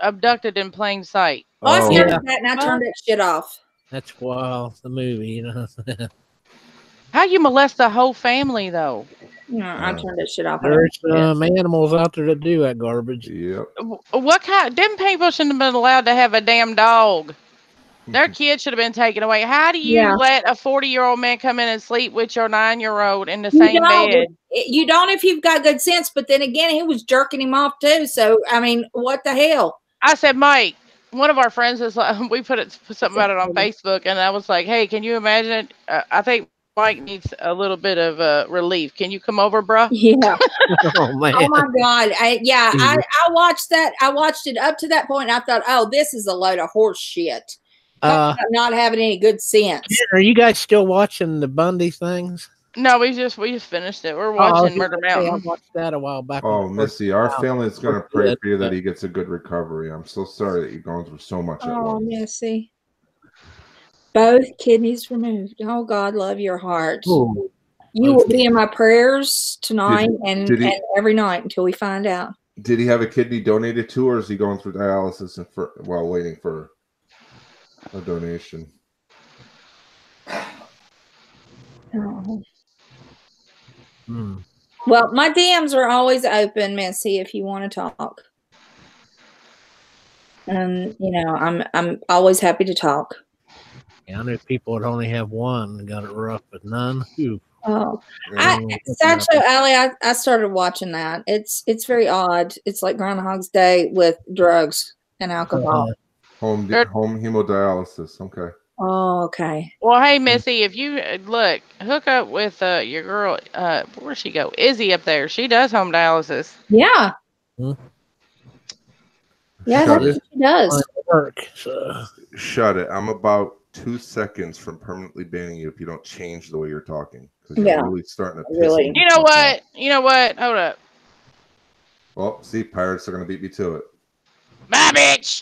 Abducted in Plain Sight. I started that and I turned that shit off. That's wild, the movie, How you molest the whole family, though? No, I turned that shit off. There's animals out there that do that garbage. Yep. What kind? Them people shouldn't have been allowed to have a damn dog. Their kids should have been taken away. How do you let a 40-year-old man come in and sleep with your 9-year-old in the same bed? You don't if you've got good sense, but then again, he was jerking him off too. So, I mean, what the hell? I said, Mike, one of our friends is like, we put something about it on Facebook, and I was like, hey, can you imagine it? I think Mike needs a little bit of relief. Can you come over, bro? Yeah. Oh, man. Oh, my God. I watched that. I watched it up to that point, and I thought, oh, this is a load of horse shit. Not having any good sense. Are you guys still watching the Bundy things? No, we just finished it. We're watching Murder Mountain. I watched that a while back. Oh, Missy, our family is going to pray for you that he gets a good recovery. I'm so sorry that you're going through so much at once. Oh, Missy. Both kidneys removed. Oh, God, love your heart. Ooh. You will be in my prayers tonight and every night until we find out. Did he have a kidney donated to, or is he going through dialysis while waiting for a donation? Oh. Well, my DMs are always open, Missy, if you want to talk. And I'm always happy to talk. Yeah, I know people that only have one got it rough, but none. Ooh. Oh, Sideshow Alley. I started watching that. It's very odd. It's like Groundhog's Day with drugs and alcohol. Home hemodialysis. Okay. Oh, okay. Well, hey, Missy, if you hook up with your girl, where'd she go? Izzy up there. She does home dialysis. Yeah. Yeah, that's what she does. Work, so. Shut it. I'm about 2 seconds from permanently banning you if you don't change the way you're talking. Because you're really starting to piss me. You know what? Hold up. Well, see, pirates are going to beat me to it. Bye, bitch.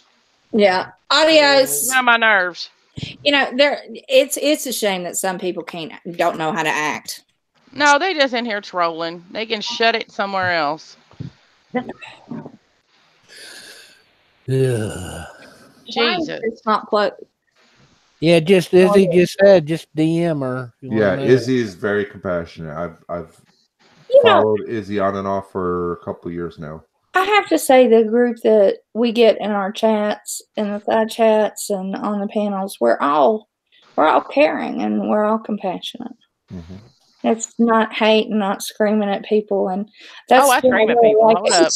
Yeah. Adios. On my nerves. It's a shame that some people don't know how to act. No, they just in here trolling. They can shut it somewhere else. Yeah. Jesus. It's not close. Yeah, just Izzy just said, just DM her. Yeah, Izzy is very compassionate. I've followed Izzy on and off for a couple of years now. I have to say, the group that we get in our chats, in the side chats, and on the panels, we're all caring and we're all compassionate. Mm-hmm. It's not hate and not screaming at people, and that's. Oh, I scream at people. Hold up.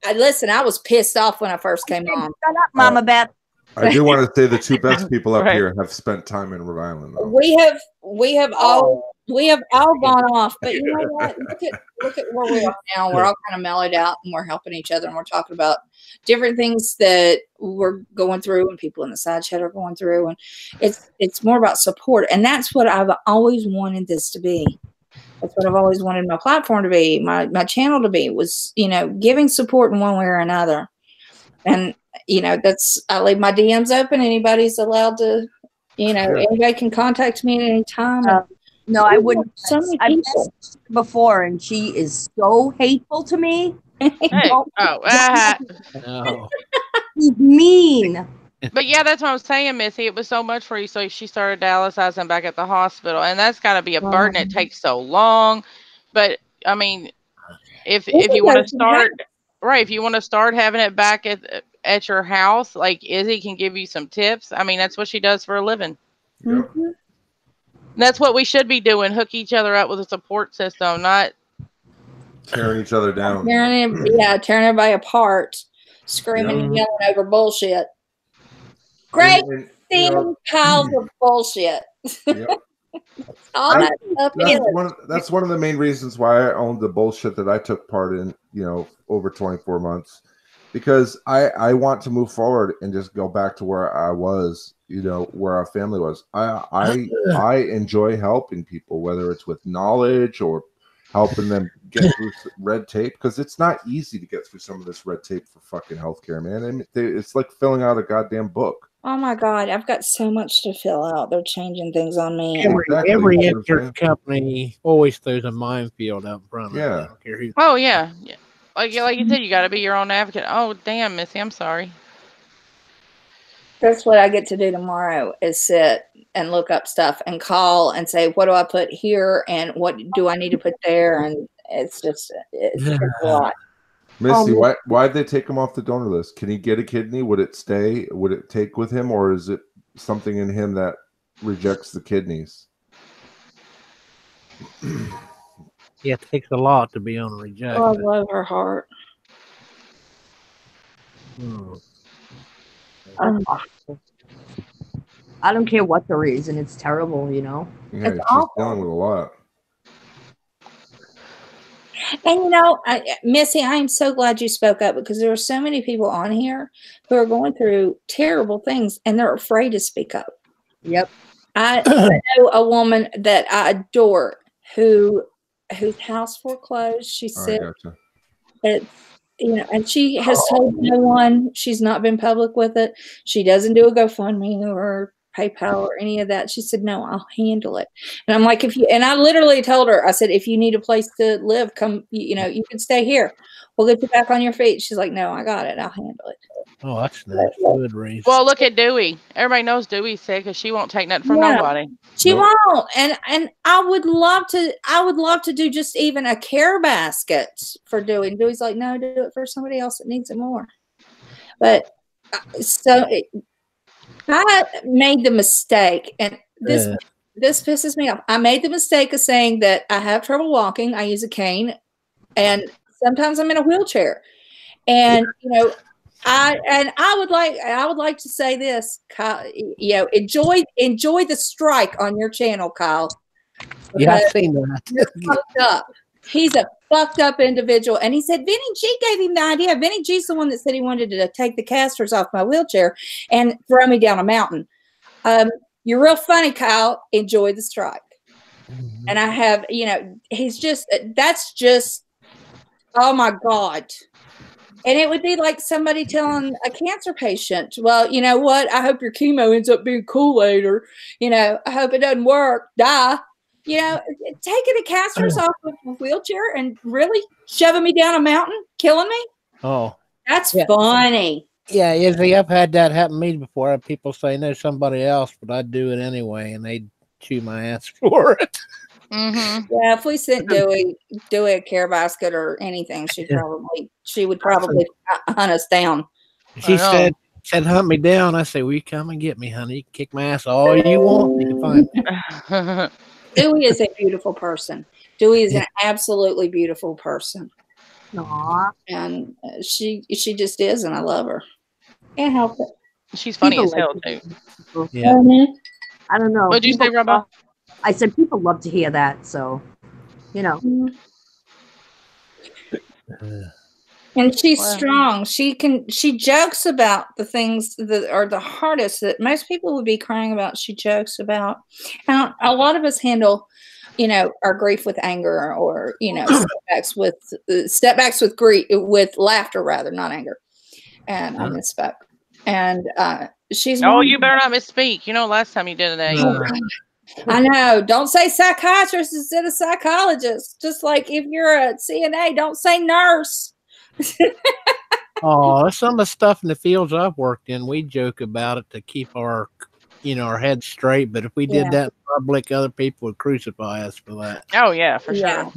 I was pissed off when I first came on. Shut up, Mama Beth. I do want to say the two best people up here have spent time in Rhode Island. Though. We have all gone off, but you know what? Look at where we are now. We're all kind of mellowed out, and we're helping each other, and we're talking about different things that we're going through, and people in the side chat are going through, and it's more about support, and that's what I've always wanted this to be. That's what I've always wanted my platform to be, my channel to be, was, you know, giving support in one way or another. And, you know, I leave my DMs open. Anybody's allowed to, you know, anybody can contact me at any time. No, I wouldn't. So many I've people met her before, and she is so hateful to me. Hey. No. She's mean. But yeah, that's what I'm saying, Missy. It was so much for you, so she started dialyzing back at the hospital, and that's got to be a burden. It takes so long. But I mean, if you want to start if you want to start having it back at your house, like Izzy can give you some tips. I mean, that's what she does for a living. Yep. That's what we should be doing. Hook each other up with a support system, not tearing each other down. Tearing everybody apart, screaming and yelling over bullshit. Great piles of bullshit. Yep. That's one of the main reasons why I owned the bullshit that I took part in, you know, over 24 months, because I want to move forward and just go back to where I was, you know, where our family was. I enjoy helping people, whether it's with knowledge or helping them get through red tape, because it's not easy to get through some of this red tape for fucking healthcare, man. And it's like filling out a goddamn book. Oh my God, I've got so much to fill out. They're changing things on me. Every insurance company always throws a minefield out front. Yeah. I don't care who. Oh yeah. Like you said, you got to be your own advocate. Oh damn, Missy, I'm sorry. That's what I get to do tomorrow, is sit and look up stuff and call and say, what do I put here and what do I need to put there? And it's a lot. Missy, why'd they take him off the donor list? Can he get a kidney? Would it stay? Would it take with him, or is it something in him that rejects the kidneys? Yeah, it takes a lot to be on a reject. Oh, I love her heart. I don't care what the reason. It's terrible, you know. Yeah, she's dealing with a lot. And you know, Missy, I am so glad you spoke up, because there are so many people on here who are going through terrible things and they're afraid to speak up. Yep. I know a woman that I adore whose house foreclosed. She's sick. Gotcha. It's, you know, and she has told no one. She's not been public with it. She doesn't do a GoFundMe or PayPal or any of that. She said, no, I'll handle it. And I'm like, and I literally told her, I said, if you need a place to live, come, you know, you can stay here. We'll get you back on your feet. She's like, no, I got it. I'll handle it. Oh, that's nice. Good reason. Well, look at Dewey. Everybody knows Dewey's sick, because she won't take nothing from nobody. She won't. And I would love to do just even a care basket for Dewey. And Dewey's like, no, do it for somebody else that needs it more. But I made the mistake, and this pisses me off. I made the mistake of saying that I have trouble walking. I use a cane, and sometimes I'm in a wheelchair. And you know, I would like to say this, Kyle. You know, enjoy the strike on your channel, Kyle. Yeah, I've seen that. You're fucked up. He's a fucked up individual. And he said, Vinny G gave him the idea. Vinny G's the one that said he wanted to take the casters off my wheelchair and throw me down a mountain. You're real funny, Kyle. Enjoy the strike. Mm-hmm. And I have, you know, that's just, oh my God. And it would be like somebody telling a cancer patient, well, you know what? I hope your chemo ends up being Kool-Aid, or, you know, I hope it doesn't work. Die. You know, taking the casters off of a wheelchair and really shoving me down a mountain, killing me. Oh, that's funny. Yeah, Izzy, I've had that happen to me before. I have people say no, somebody else, but I'd do it anyway, and they'd chew my ass for it. Mm-hmm. Yeah, if we sent Dewey a care basket or anything, she would probably hunt us down. She said said, hunt me down. I say, will you come and get me, honey? You can kick my ass all you want. You can find me. Dewey is a beautiful person. Dewey is an absolutely beautiful person. Aww. And she just is, and I love her. Can't help it. She's funny People as hell, like too. Yeah. I don't know. What'd you say, Robbo? I said people love to hear that, so you know. And she's strong. She jokes about the things that are the hardest that most people would be crying about. She jokes about. And a lot of us handle, our grief with anger, or setbacks with grief, with laughter, rather, not anger. And I misspoke. And she's. Oh, you better not misspeak. Last time you did it. I know. Don't say psychiatrist instead of psychologist. Just like if you're a CNA, don't say nurse. Oh, some of the stuff in the fields I've worked in, we joke about it to keep our, our heads straight. But if we did that in public, other people would crucify us for that. Oh yeah, for sure.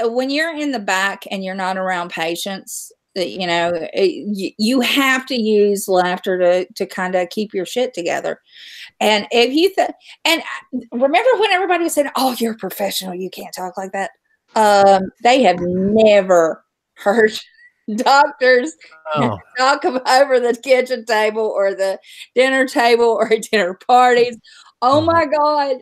When you're in the back and you're not around patients, you have to use laughter to kind of keep your shit together. And if you and remember when everybody was saying, "Oh, you're a professional, you can't talk like that," they have never heard doctors talk over the kitchen table or the dinner table or dinner parties. Oh my God!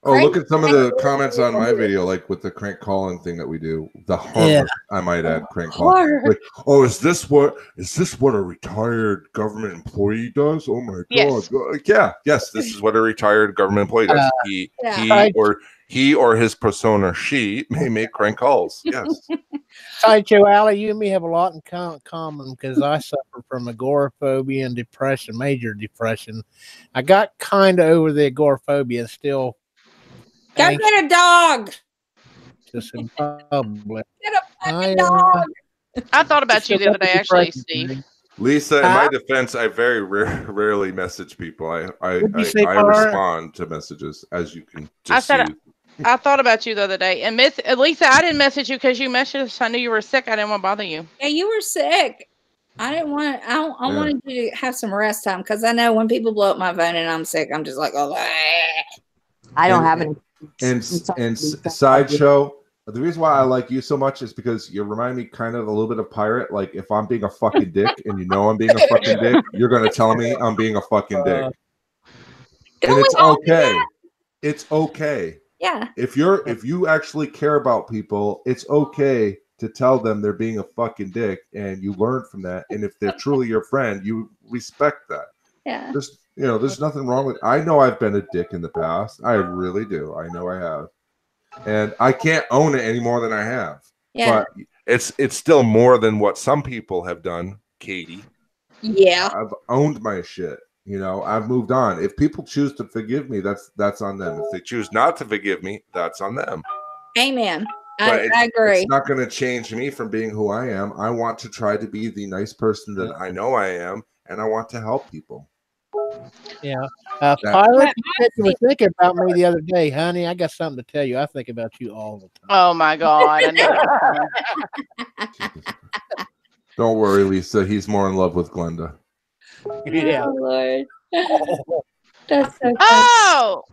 Look at some of the comments on my video, like with the crank calling thing that we do. The harmless, I might add, crank calling. Like, is this what a retired government employee does? Oh my God! Yes, this is what a retired government employee does. He or his persona, she may make crank calls. Yes. Sideshow Alley, you and me have a lot in common because I suffer from agoraphobia and depression, major depression. I got kind of over the agoraphobia, still. Go get a dog. Just in public. Get a fucking dog. I thought about you the other day, actually, Steve. Lisa, in my defense, I very rarely message people. I respond to messages, as you can just see. I thought about you the other day, and Lisa, I didn't message you because you messaged. I knew you were sick. I didn't want to bother you. Yeah, you were sick. I didn't want. I wanted you to have some rest time because I know when people blow up my phone and I'm sick, I'm just like, oh. I don't have any. And Sideshow. The reason why I like you so much is because you remind me kind of a little bit of Pirate. Like if I'm being a fucking dick and I'm being a fucking dick, you're gonna tell me I'm being a fucking dick, and it's okay. It's okay. Yeah. If you actually care about people, it's okay to tell them they're being a fucking dick, and you learn from that. And if they're truly your friend, you respect that. Yeah. There's nothing wrong with. I know I've been a dick in the past. I really do. I know I have, and I can't own it any more than I have. Yeah. But it's still more than what some people have done, Katie. Yeah. I've owned my shit. I've moved on. If people choose to forgive me, that's on them. If they choose not to forgive me, that's on them. Amen. I agree. It's not going to change me from being who I am. I want to try to be the nice person that I know I am, and I want to help people. Yeah. Pilot, you were thinking about me the other day, honey. I got something to tell you. I think about you all the time. Oh my God. I know. Don't worry, Lisa. He's more in love with Glenda. Yeah. Oh, Lord. That's so funny. Oh,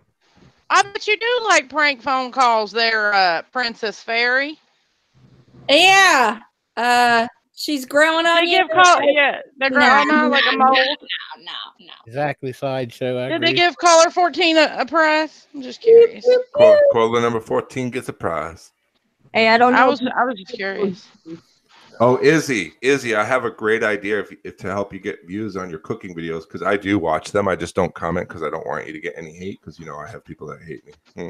I bet you do like prank phone calls there, Princess Fairy. Yeah. She's growing on you. They're growing on like a mold. No. Exactly, Sideshow. Did they give caller 14 a prize? I'm just curious. Caller number 14 gets a prize. Hey, I don't know. I was just curious. Oh, Izzy, I have a great idea if to help you get views on your cooking videos, because I do watch them. I just don't comment because I don't want you to get any hate, because I have people that hate me.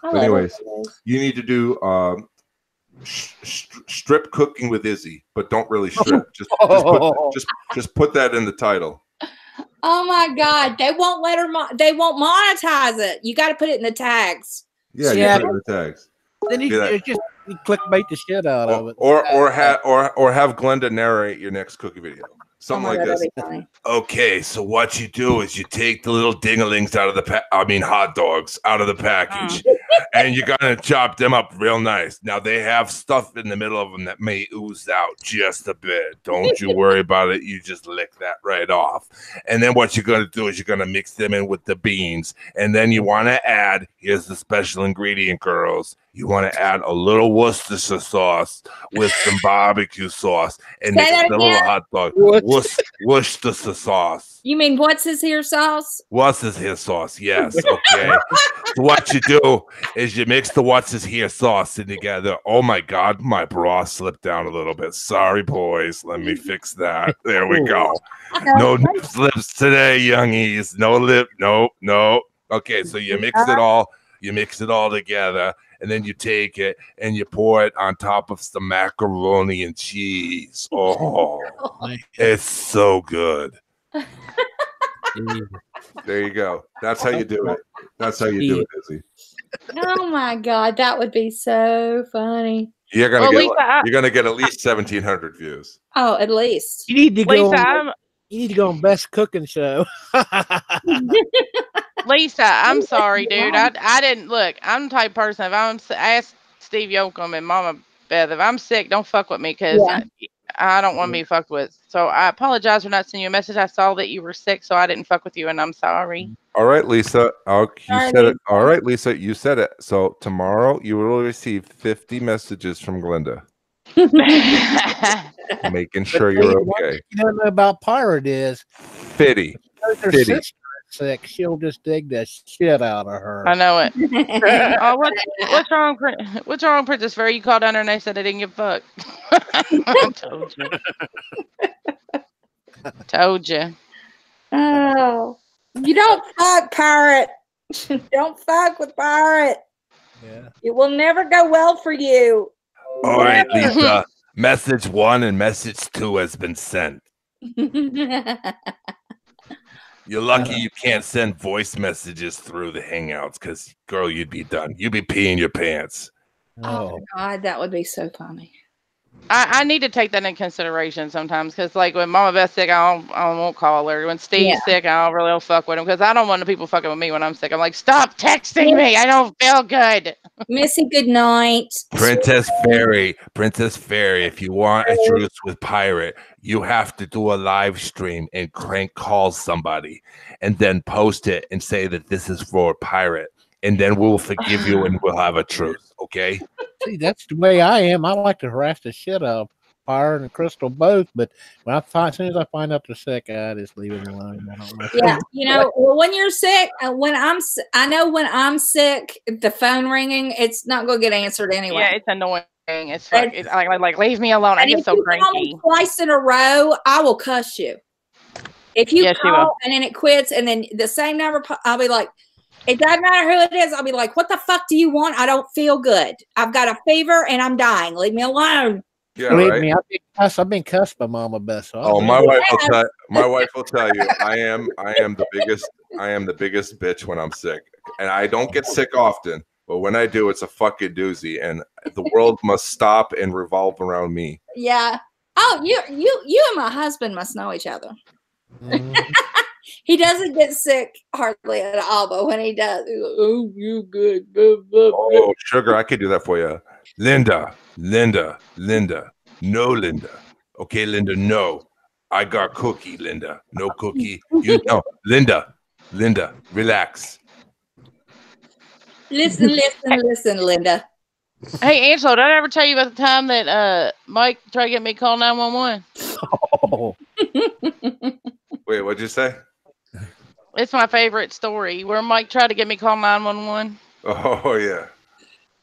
But anyways, you need to do strip cooking with Izzy, but don't really strip. Just put that in the title. Oh my God, they won't let her. They won't monetize it. You got to put it in the tags. Yeah, you put it in the tags. Then you just clickbait the shit out of it, or have Glenda narrate your next cookie video, something like this. Okay, so what you do is you take the little dinglings out of the hot dogs out of the package, and you're gonna chop them up real nice. Now they have stuff in the middle of them that may ooze out just a bit. Don't you worry about it. You just lick that right off. And then what you're gonna do is you're gonna mix them in with the beans, and then you want to add. Here's the special ingredient, girls. You want to add a little Worcestershire sauce with some barbecue sauce, and mix a little hot dog. Worcestershire sauce. You mean what's his here sauce? What's his here sauce? Yes. Okay. So what you do is you mix the what's his here sauce in together. Oh my God, my bra slipped down a little bit. Sorry, boys. Let me fix that. There we go. No lips today, youngies. No lip. Nope. Nope. Okay. So you mix it all. You mix it all together. And then you take it and you pour it on top of some macaroni and cheese. Oh, it's so good. There you go. That's how you do it. That's how you do it, Izzy. Oh my God, that would be so funny. You're gonna get at least 1,700 views. Oh, at least. You need to go. You need to go on Best Cooking Show. Lisa, I'm sorry, dude. I didn't look. I'm the type of person. If I'm ask Steve Yoakum and Mama Beth, if I'm sick, don't fuck with me because I don't want to be fucked with. So I apologize for not sending you a message. I saw that you were sick, so I didn't fuck with you, and I'm sorry. All right, Lisa. You said it. All right, Lisa. You said it. So tomorrow you will receive 50 messages from Glenda. Making sure you're okay. You don't know about Pirate is Fitty. Her sister is sick. She'll just dig the shit out of her. I know it. Oh, what's wrong? What's wrong, Princess Fairy? You called down there and they said they didn't give a fuck. I told you. Told you. Oh, you don't fuck, Pirate. Don't fuck with Pirate. Yeah. It will never go well for you. All right, Lisa. Message 1 and message 2 has been sent. You're lucky you can't send voice messages through the Hangouts because, girl, you'd be done. You'd be peeing your pants. Oh, God, that would be so funny. I need to take that in consideration sometimes because, like, when Mama Beth's sick, I won't call her. When Steve's sick, I don't really fuck with him because I don't want the people fucking with me when I'm sick. I'm like, stop texting me. I don't feel good. Missy, good night. Princess Fairy, if you want a truce with Pirate, you have to do a live stream and crank call somebody and then post it and say that this is for Pirate. And then we'll forgive you and we'll have a truce, okay? See, that's the way I am. I like to harass the shit out of Pirate and Crystal both, but when as soon as I find out they're sick, I just leave it alone. Yeah, you know, when you're sick, I know when I'm sick, the phone ringing, it's not going to get answered anyway. Yeah, it's annoying. It's like leave me alone. I get so cranky. Twice in a row, I will cuss you. If you call and then it quits, and then the same number, I'll be like, it doesn't matter who it is. I'll be like, what the fuck do you want? I don't feel good. I've got a fever and I'm dying. Leave me alone. Yeah, believe me, I've been cussed by Mama Beth. So my wife will tell you I am the biggest bitch when I'm sick. And I don't get sick often, but when I do, it's a fucking doozy. And the world must stop and revolve around me. Yeah. Oh, you and my husband must know each other. He doesn't get sick hardly at all, but when he does, he's like, oh, you good. Oh, sugar, I could do that for you. Linda. No, Linda. Okay, Linda, no. I got cookie, Linda. No cookie. You know, Linda, relax. Listen, Linda. Hey, Angelo, did I ever tell you about the time that Mike tried to get me to call 911? Oh. Wait, what'd you say? It's my favorite story where Mike tried to get me to call 911. Oh, yeah.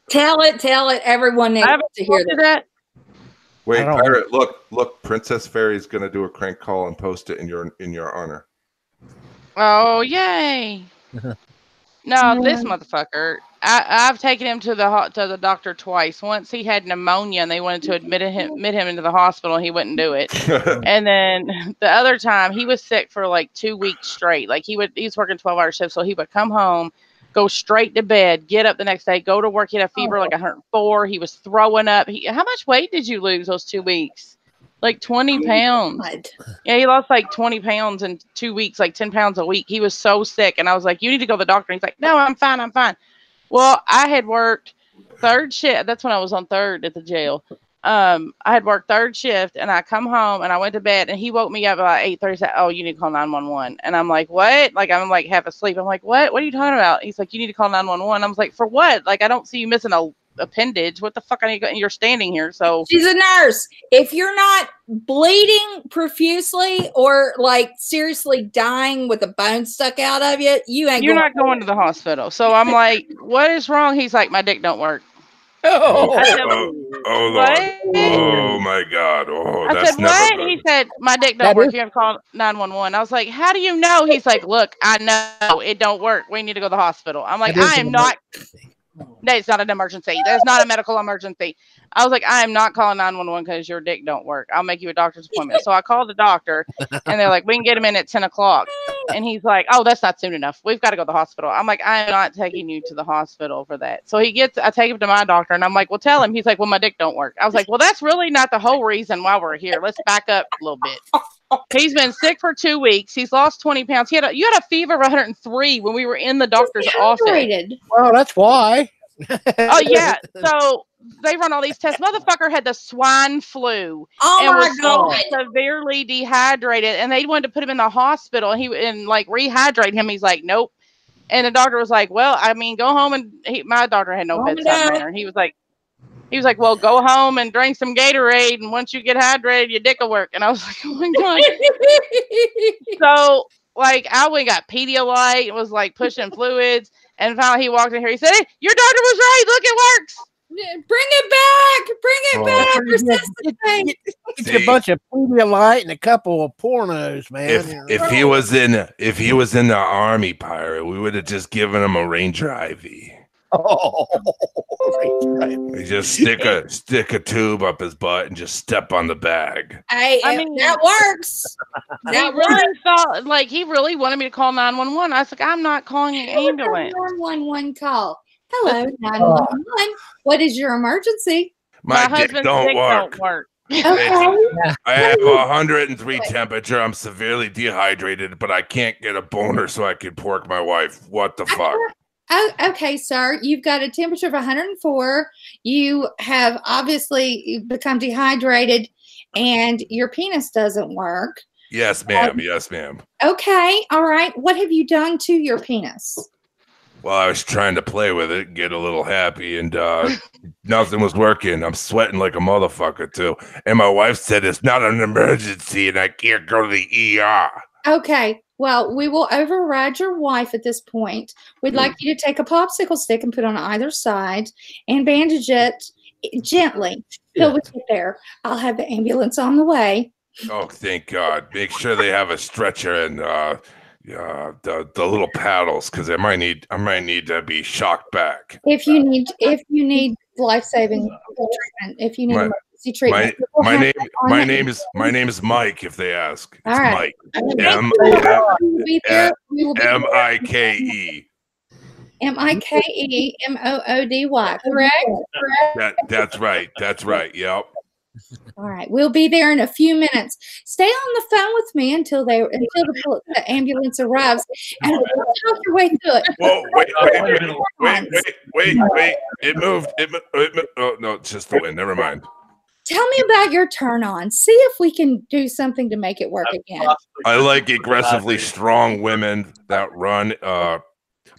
Tell it. Everyone needs to hear that. Wait, Pirate, look, Princess Fairy's gonna do a crank call and post it in your honor. Oh, yay. No, this motherfucker. I've taken him to the doctor twice. Once he had pneumonia and they wanted to admit him into the hospital and he wouldn't do it. And then the other time he was sick for like 2 weeks straight. Like he's working 12-hour shifts, so he would come home, go straight to bed, get up the next day, go to work. He had a fever like 104. He was throwing up. How much weight did you lose those 2 weeks? Like 20 pounds. Yeah, he lost like 20 pounds in 2 weeks, like 10 pounds a week. He was so sick. And I was like, you need to go to the doctor. And he's like, no, I'm fine. Well, I had worked third shift. That's when I was on third at the jail. I had worked third shift, and I come home and I went to bed, and he woke me up about 8:30. Said, "Oh, you need to call 911." And I'm like, "What?" Like I'm like half asleep. I'm like, "What? What are you talking about?" He's like, "You need to call 911." I was like, "For what?" Like I don't see you missing a appendage. What the fuck are you? You're standing here. So she's a nurse. If you're not bleeding profusely or like seriously dying with a bone stuck out of you, you're not going to the hospital. So I'm like, "What is wrong?" He's like, "My dick don't work." Oh, I said, oh Lord. Oh my God. Oh, I that's said, never what? good. He said, "My dick don't work. You have to call 911. I was like, "How do you know?" He's like, "Look, I know it don't work. We need to go to the hospital." I'm like, "I am not. No, it's not an emergency. There's not a medical emergency." I was like, "I am not calling 911 because your dick don't work. I'll make you a doctor's appointment." So I called the doctor, and they're like, "We can get him in at 10 o'clock." And he's like, "Oh, that's not soon enough. We've got to go to the hospital." I'm like, "I am not taking you to the hospital for that." So I take him to my doctor, and I'm like, "Well, tell him." He's like, "Well, my dick don't work." I was like, "Well, that's really not the whole reason why we're here. Let's back up a little bit." He's been sick for 2 weeks. He's lost 20 pounds. You had a fever of 103 when we were in the doctor's office. Well, that's why. Oh yeah. So they run all these tests. Motherfucker had the swine flu and was so severely dehydrated, and they wanted to put him in the hospital. And like rehydrate him. He's like, "Nope." And the doctor was like, "Well, I mean, go home." And my doctor had no bedside manner. He was like, "Well, go home and drink some Gatorade, and once you get hydrated, your dick will work." And I was like, "Oh my God." So like I went and got Pedialyte and was like pushing fluids. And finally he walked in here. He said, "Hey, your doctor was right. Look, it works." Bring it back. Bring it back. It's a bunch of Pedialyte and a couple of pornos, man. If he was in the Army, pirate, we would have just given him a Ranger IV. Oh, you just stick a tube up his butt and just step on the bag. I mean that works. That really felt like he really wanted me to call 911. I was like, "I'm not calling an ambulance." 911 call. Hello, 911. What is your emergency? My dick don't work. Okay. I have 103 temperature. I'm severely dehydrated, but I can't get a boner so I can pork my wife. What the fuck? Oh, okay, sir. You've got a temperature of 104. You have obviously become dehydrated, and your penis doesn't work. Yes, ma'am. Yes, ma'am. Okay. All right. What have you done to your penis? Well, I was trying to play with it, get a little happy, and nothing was working. I'm sweating like a motherfucker, too. And my wife said it's not an emergency, and I can't go to the ER. Okay. Well, we will override your wife at this point. We'd like you to take a popsicle stick and put on either side and bandage it gently till we get there. I'll have the ambulance on the way. Oh, thank God. Make sure they have a stretcher and the little paddles, because I might need to be shocked back. If you need life-saving treatment, if you need emergency treatment. My name is Mike, if they ask. It's all right. Mike. M-I-K-E. M-I-K-E-M-O-O-D-Y, correct? That's right. Yep. All right, we'll be there in a few minutes. Stay on the phone with me until the ambulance arrives, and we'll talk your way through it. Whoa, wait! It moved. Oh no, it's just the wind. Never mind. Tell me about your turn on. See if we can do something to make it work again. I like aggressively strong women that run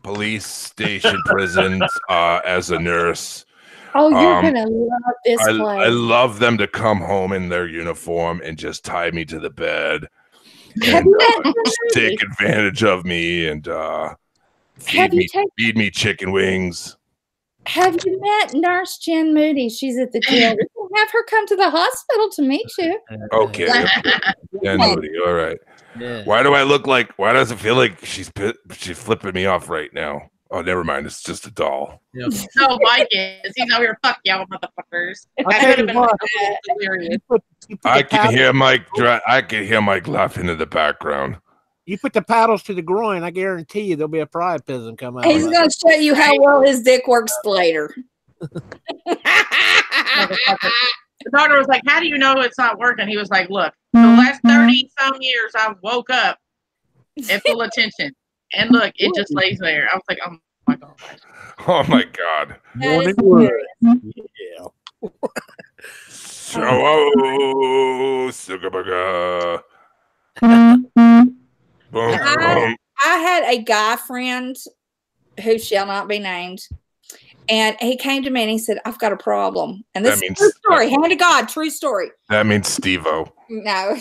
police station, prisons as a nurse. Oh, you're gonna love this place. I love them to come home in their uniform and just tie me to the bed and take advantage of me and feed me chicken wings. Have you met Nurse Jen Moody? She's at the jail. We'll have her come to the hospital to meet you. Okay. Jen Moody. All right. Yeah. Why does it feel like she's flipping me off right now? Oh, never mind. It's just a doll. Yep. No, Mike is. He's over here. Fuck y'all, motherfuckers. I can hear Mike. I can hear Mike laughing in the background. You put the paddles to the groin, I guarantee you there'll be a priapism come out. He's going to show you how well his dick works later. The doctor was like, "How do you know it's not working?" He was like, "Look, the last 30-some years, I woke up at full attention. And look, it just lays there." I was like, "Oh my god. Oh my God. Morning wood. Yeah. So, sugabaga. Boom, boom. I had a guy friend who shall not be named, and he came to me and he said, "I've got a problem." And this is a true story, hand to God, true story. That means Steve-O. No.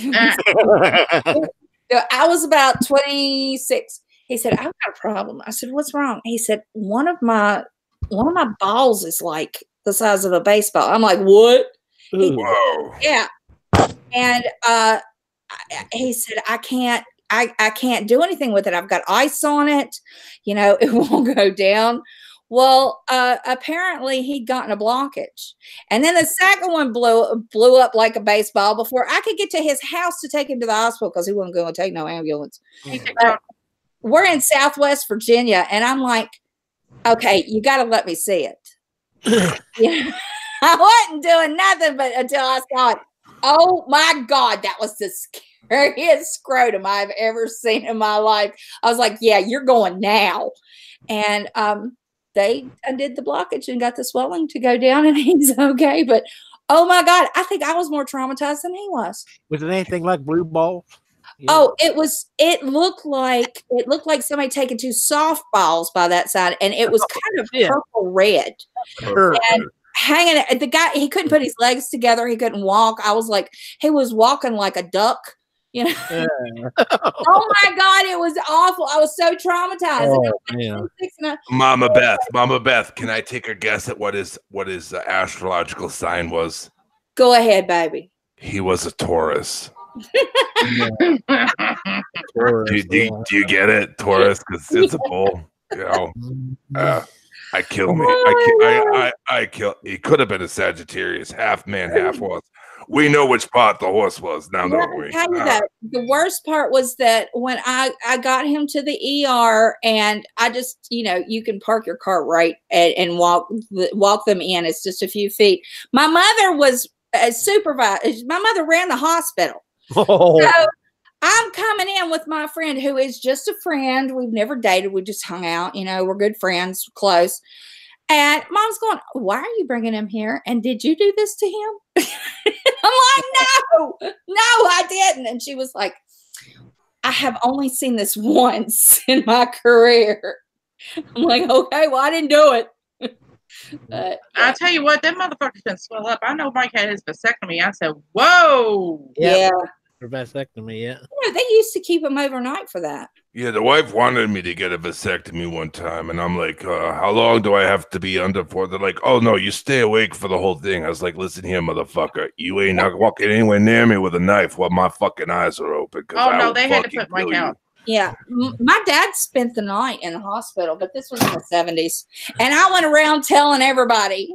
I was about 26. He said, "I've got a problem." I said, "What's wrong?" He said, one of my balls is like the size of a baseball." I'm like, "What?" Whoa. Yeah. And he said, I can't do anything with it. I've got ice on it. You know, it won't go down. Well, apparently he'd gotten a blockage. And then the second one blew up like a baseball before I could get to his house to take him to the hospital because he wasn't going to take no ambulance. We're in Southwest Virginia, and I'm like, okay, you got to let me see it. Yeah. I wasn't doing nothing but until I saw it. Oh my God, that was the scariest scrotum I've ever seen in my life. I was like, yeah, you're going now. And they undid the blockage and got the swelling to go down, and he's okay. But oh my God, I think I was more traumatized than he was. Was it anything like blue balls? Yeah. Oh, it looked like somebody taking two softballs by that side, and it was kind of purple red. And hanging, the guy, he couldn't put his legs together. He couldn't walk. I was like, he was walking like a duck, you know. Oh my God, it was awful. I was so traumatized. Mama Beth, can I take a guess at what his astrological sign was? Go ahead, baby. He was a Taurus. Taurus, do you get it, Taurus? Because it's a bull. You know. I kill me. I kill. He could have been a Sagittarius, half man, half horse. We know which part the horse was now, don't we? The worst part was that when I got him to the ER, and I just, you know, you can park your car right and walk them in. It's just a few feet. My mother was a supervisor. My mother ran the hospital. Oh. So I'm coming in with my friend who is just a friend. We've never dated. We just hung out. You know, we're good friends, close. And Mom's going, "Why are you bringing him here? And did you do this to him?" I'm like, no, I didn't. And she was like, "I have only seen this once in my career." I'm like, okay, well, I didn't do it. But, I'll tell you what, that motherfucker can swell up. I know Mike had his vasectomy. I said, whoa. Yeah. For vasectomy, yeah. You know, they used to keep him overnight for that. Yeah, the wife wanted me to get a vasectomy one time, and I'm like, how long do I have to be under for? They're like, oh, no, you stay awake for the whole thing. I was like, listen here, motherfucker. You ain't not walking anywhere near me with a knife while my fucking eyes are open. Oh, no, they had to put Mike out. Yeah, my dad spent the night in the hospital, but this was in the 70s. And I went around telling everybody,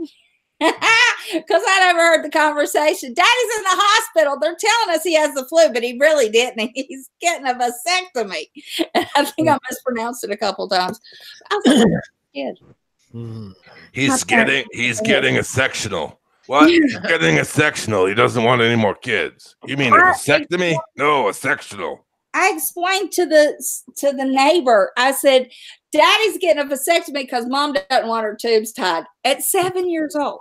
because I never heard the conversation. Daddy's in the hospital. They're telling us he has the flu, but he really didn't. He's getting a vasectomy. And I think I mispronounced it a couple times. I was like, kid. He's getting a sectional. What? He's getting a sectional. He doesn't want any more kids. You mean a vasectomy? No, a sectional. I explained to the neighbor, I said, Daddy's getting a vasectomy because Mom doesn't want her tubes tied at 7 years old.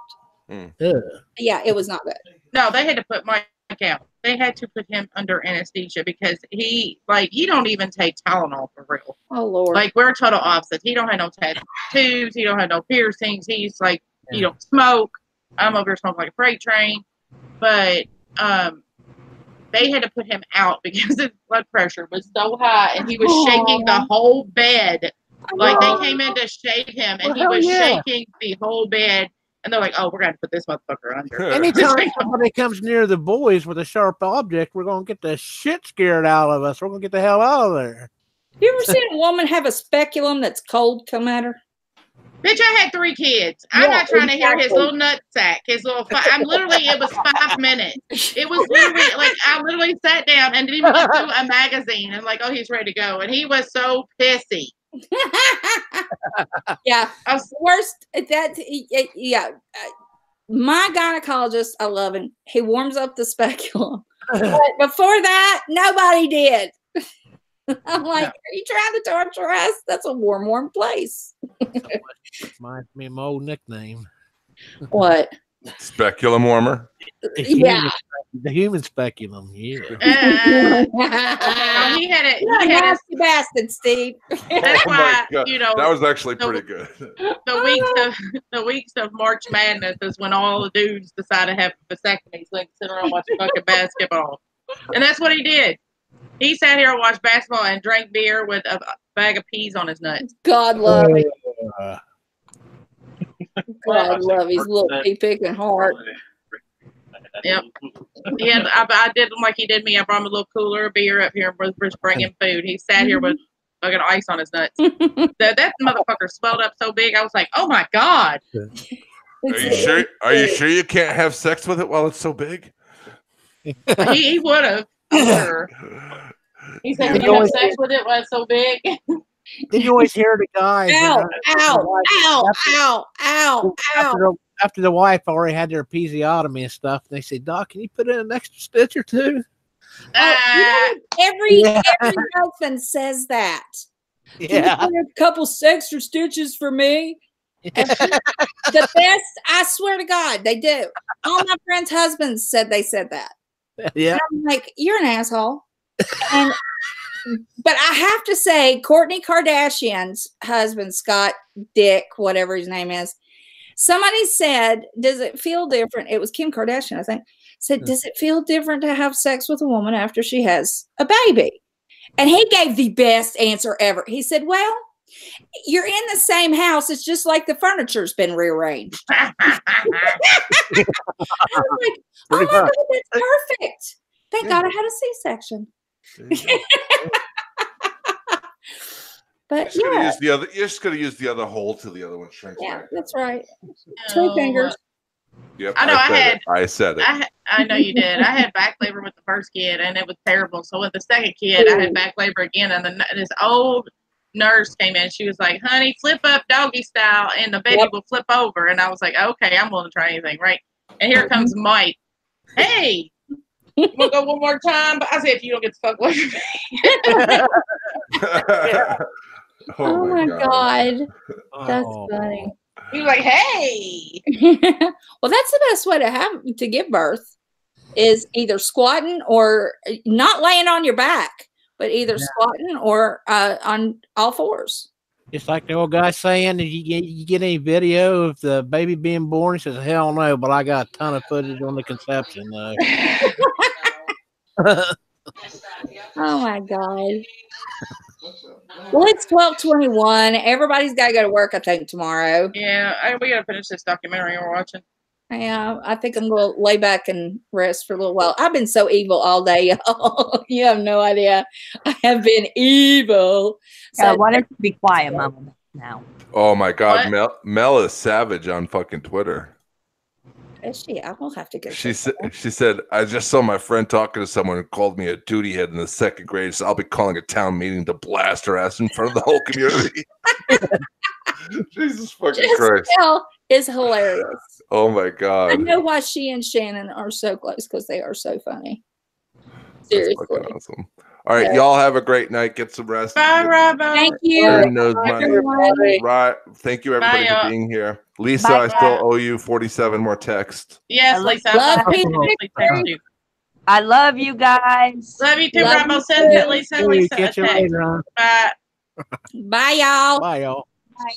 Yeah, it was not good. No, they had to put Mike out. They had to put him under anesthesia because he don't even take Tylenol for real. Oh, Lord. Like, we're total opposites. He don't have no tattoos. He don't have no piercings. He's like, he don't smoke. I'm over here smoking like a freight train. But, they had to put him out because his blood pressure was so high and he was shaking the whole bed. Like, they came in to shake him and he was shaking the whole bed. And they're like, oh, we're going to put this motherfucker under. Anytime somebody comes near the boys with a sharp object, we're going to get the shit scared out of us. We're going to get the hell out of there. You ever seen a woman have a speculum that's cold come at her? Bitch, I had 3 kids. I'm not trying to hear his little nut sack. His little, I'm literally, it was 5 minutes. It was literally, like, I literally sat down and didn't even get through a magazine. And like, oh, he's ready to go. And he was so pissy. Yeah. Worst, my gynecologist, I love him. He warms up the speculum. But before that, nobody did. I'm like, are you trying to torture us? That's a warm place. Reminds me of my old nickname. What? Speculum warmer. Yeah. The human speculum. Yeah. Oh, he had it. You're a nasty bastard, Steve. That's why, God. you know, That was actually pretty good. the weeks of March Madness is when all the dudes decide to have vasectomies so they can sit around and watch fucking basketball. And that's what he did. He sat here and watched basketball and drank beer with a bag of peas on his nuts. God love him. God love his little pea picking heart. Yep. Yeah, I did him like he did me. I brought him a little cooler of beer up here and was bringing food. He sat here with fucking ice on his nuts. That motherfucker swelled up so big. I was like, oh my God. Are you sure? Are you sure you can't have sex with it while it's so big? He would have. I'm sure. He said, "Can you have sex with it while it's so big?" Then you always hear the guys. Ow, ow. After the wife already had their episiotomy and stuff, they say, "Doc, can you put in an extra stitch or two?" Every husband says that. Yeah. Can you put a couple extra stitches for me? The best, I swear to God, they do. All my friends' husbands said they said that. Yeah. And I'm like, you're an asshole. But I have to say, Kourtney Kardashian's husband, Scott Dick, whatever his name is, somebody said, does it feel different? It was Kim Kardashian, I think, said, does it feel different to have sex with a woman after she has a baby? And he gave the best answer ever. He said, well, you're in the same house. It's just like the furniture's been rearranged. I was like, oh my God, that's perfect. Thank God I had a C-section. But you're just gonna use the other hole till the other one shrinks. Yeah, that's right. 2 fingers. Yep, I know. I said it. I know you did. I had back labor with the first kid, and it was terrible. So with the second kid, I had back labor again, and this old nurse came in. She was like, "Honey, flip up doggy style, and the baby will flip over." And I was like, "Okay, I'm willing to try anything, right?" And here comes Mike. Hey, we'll go one more time. But I said, "If you don't get the fuck away from me." Oh my God. That's funny. He was like, "Hey." Well, that's the best way to give birth is either squatting or not laying on your back, but either squatting or on all fours. It's like the old guy saying, did you get any video of the baby being born? He says, hell no, but I got a ton of footage on the conception, though. Oh, my God. Well, it's 12:21. Everybody's got to go to work, I think, tomorrow. Yeah, we got to finish this documentary we're watching. Yeah, I think I'm going to lay back and rest for a little while. I've been so evil all day, y'all. You have no idea. I have been evil. So why don't you be quiet, Mama, now? Oh, my God. Mel is savage on fucking Twitter. Is she? I will have to go. She said, I just saw my friend talking to someone who called me a duty head in the second grade, so I'll be calling a town meeting to blast her ass in front of the whole community. Jesus fucking Christ. Is hilarious. Oh my God. I know why she and Shannon are so close, because they are so funny. Seriously. That's fucking awesome. All right, y'all have a great night. Get some rest. Bye, Robbo. Thank you. Right. Thank you, everybody, for being here. Lisa, I still owe you 47 more texts. Yes, Lisa. I love you guys. Love you too, Robbo. Send Lisa a text. Catch you later on. Bye. Bye, y'all. Bye, y'all. Bye.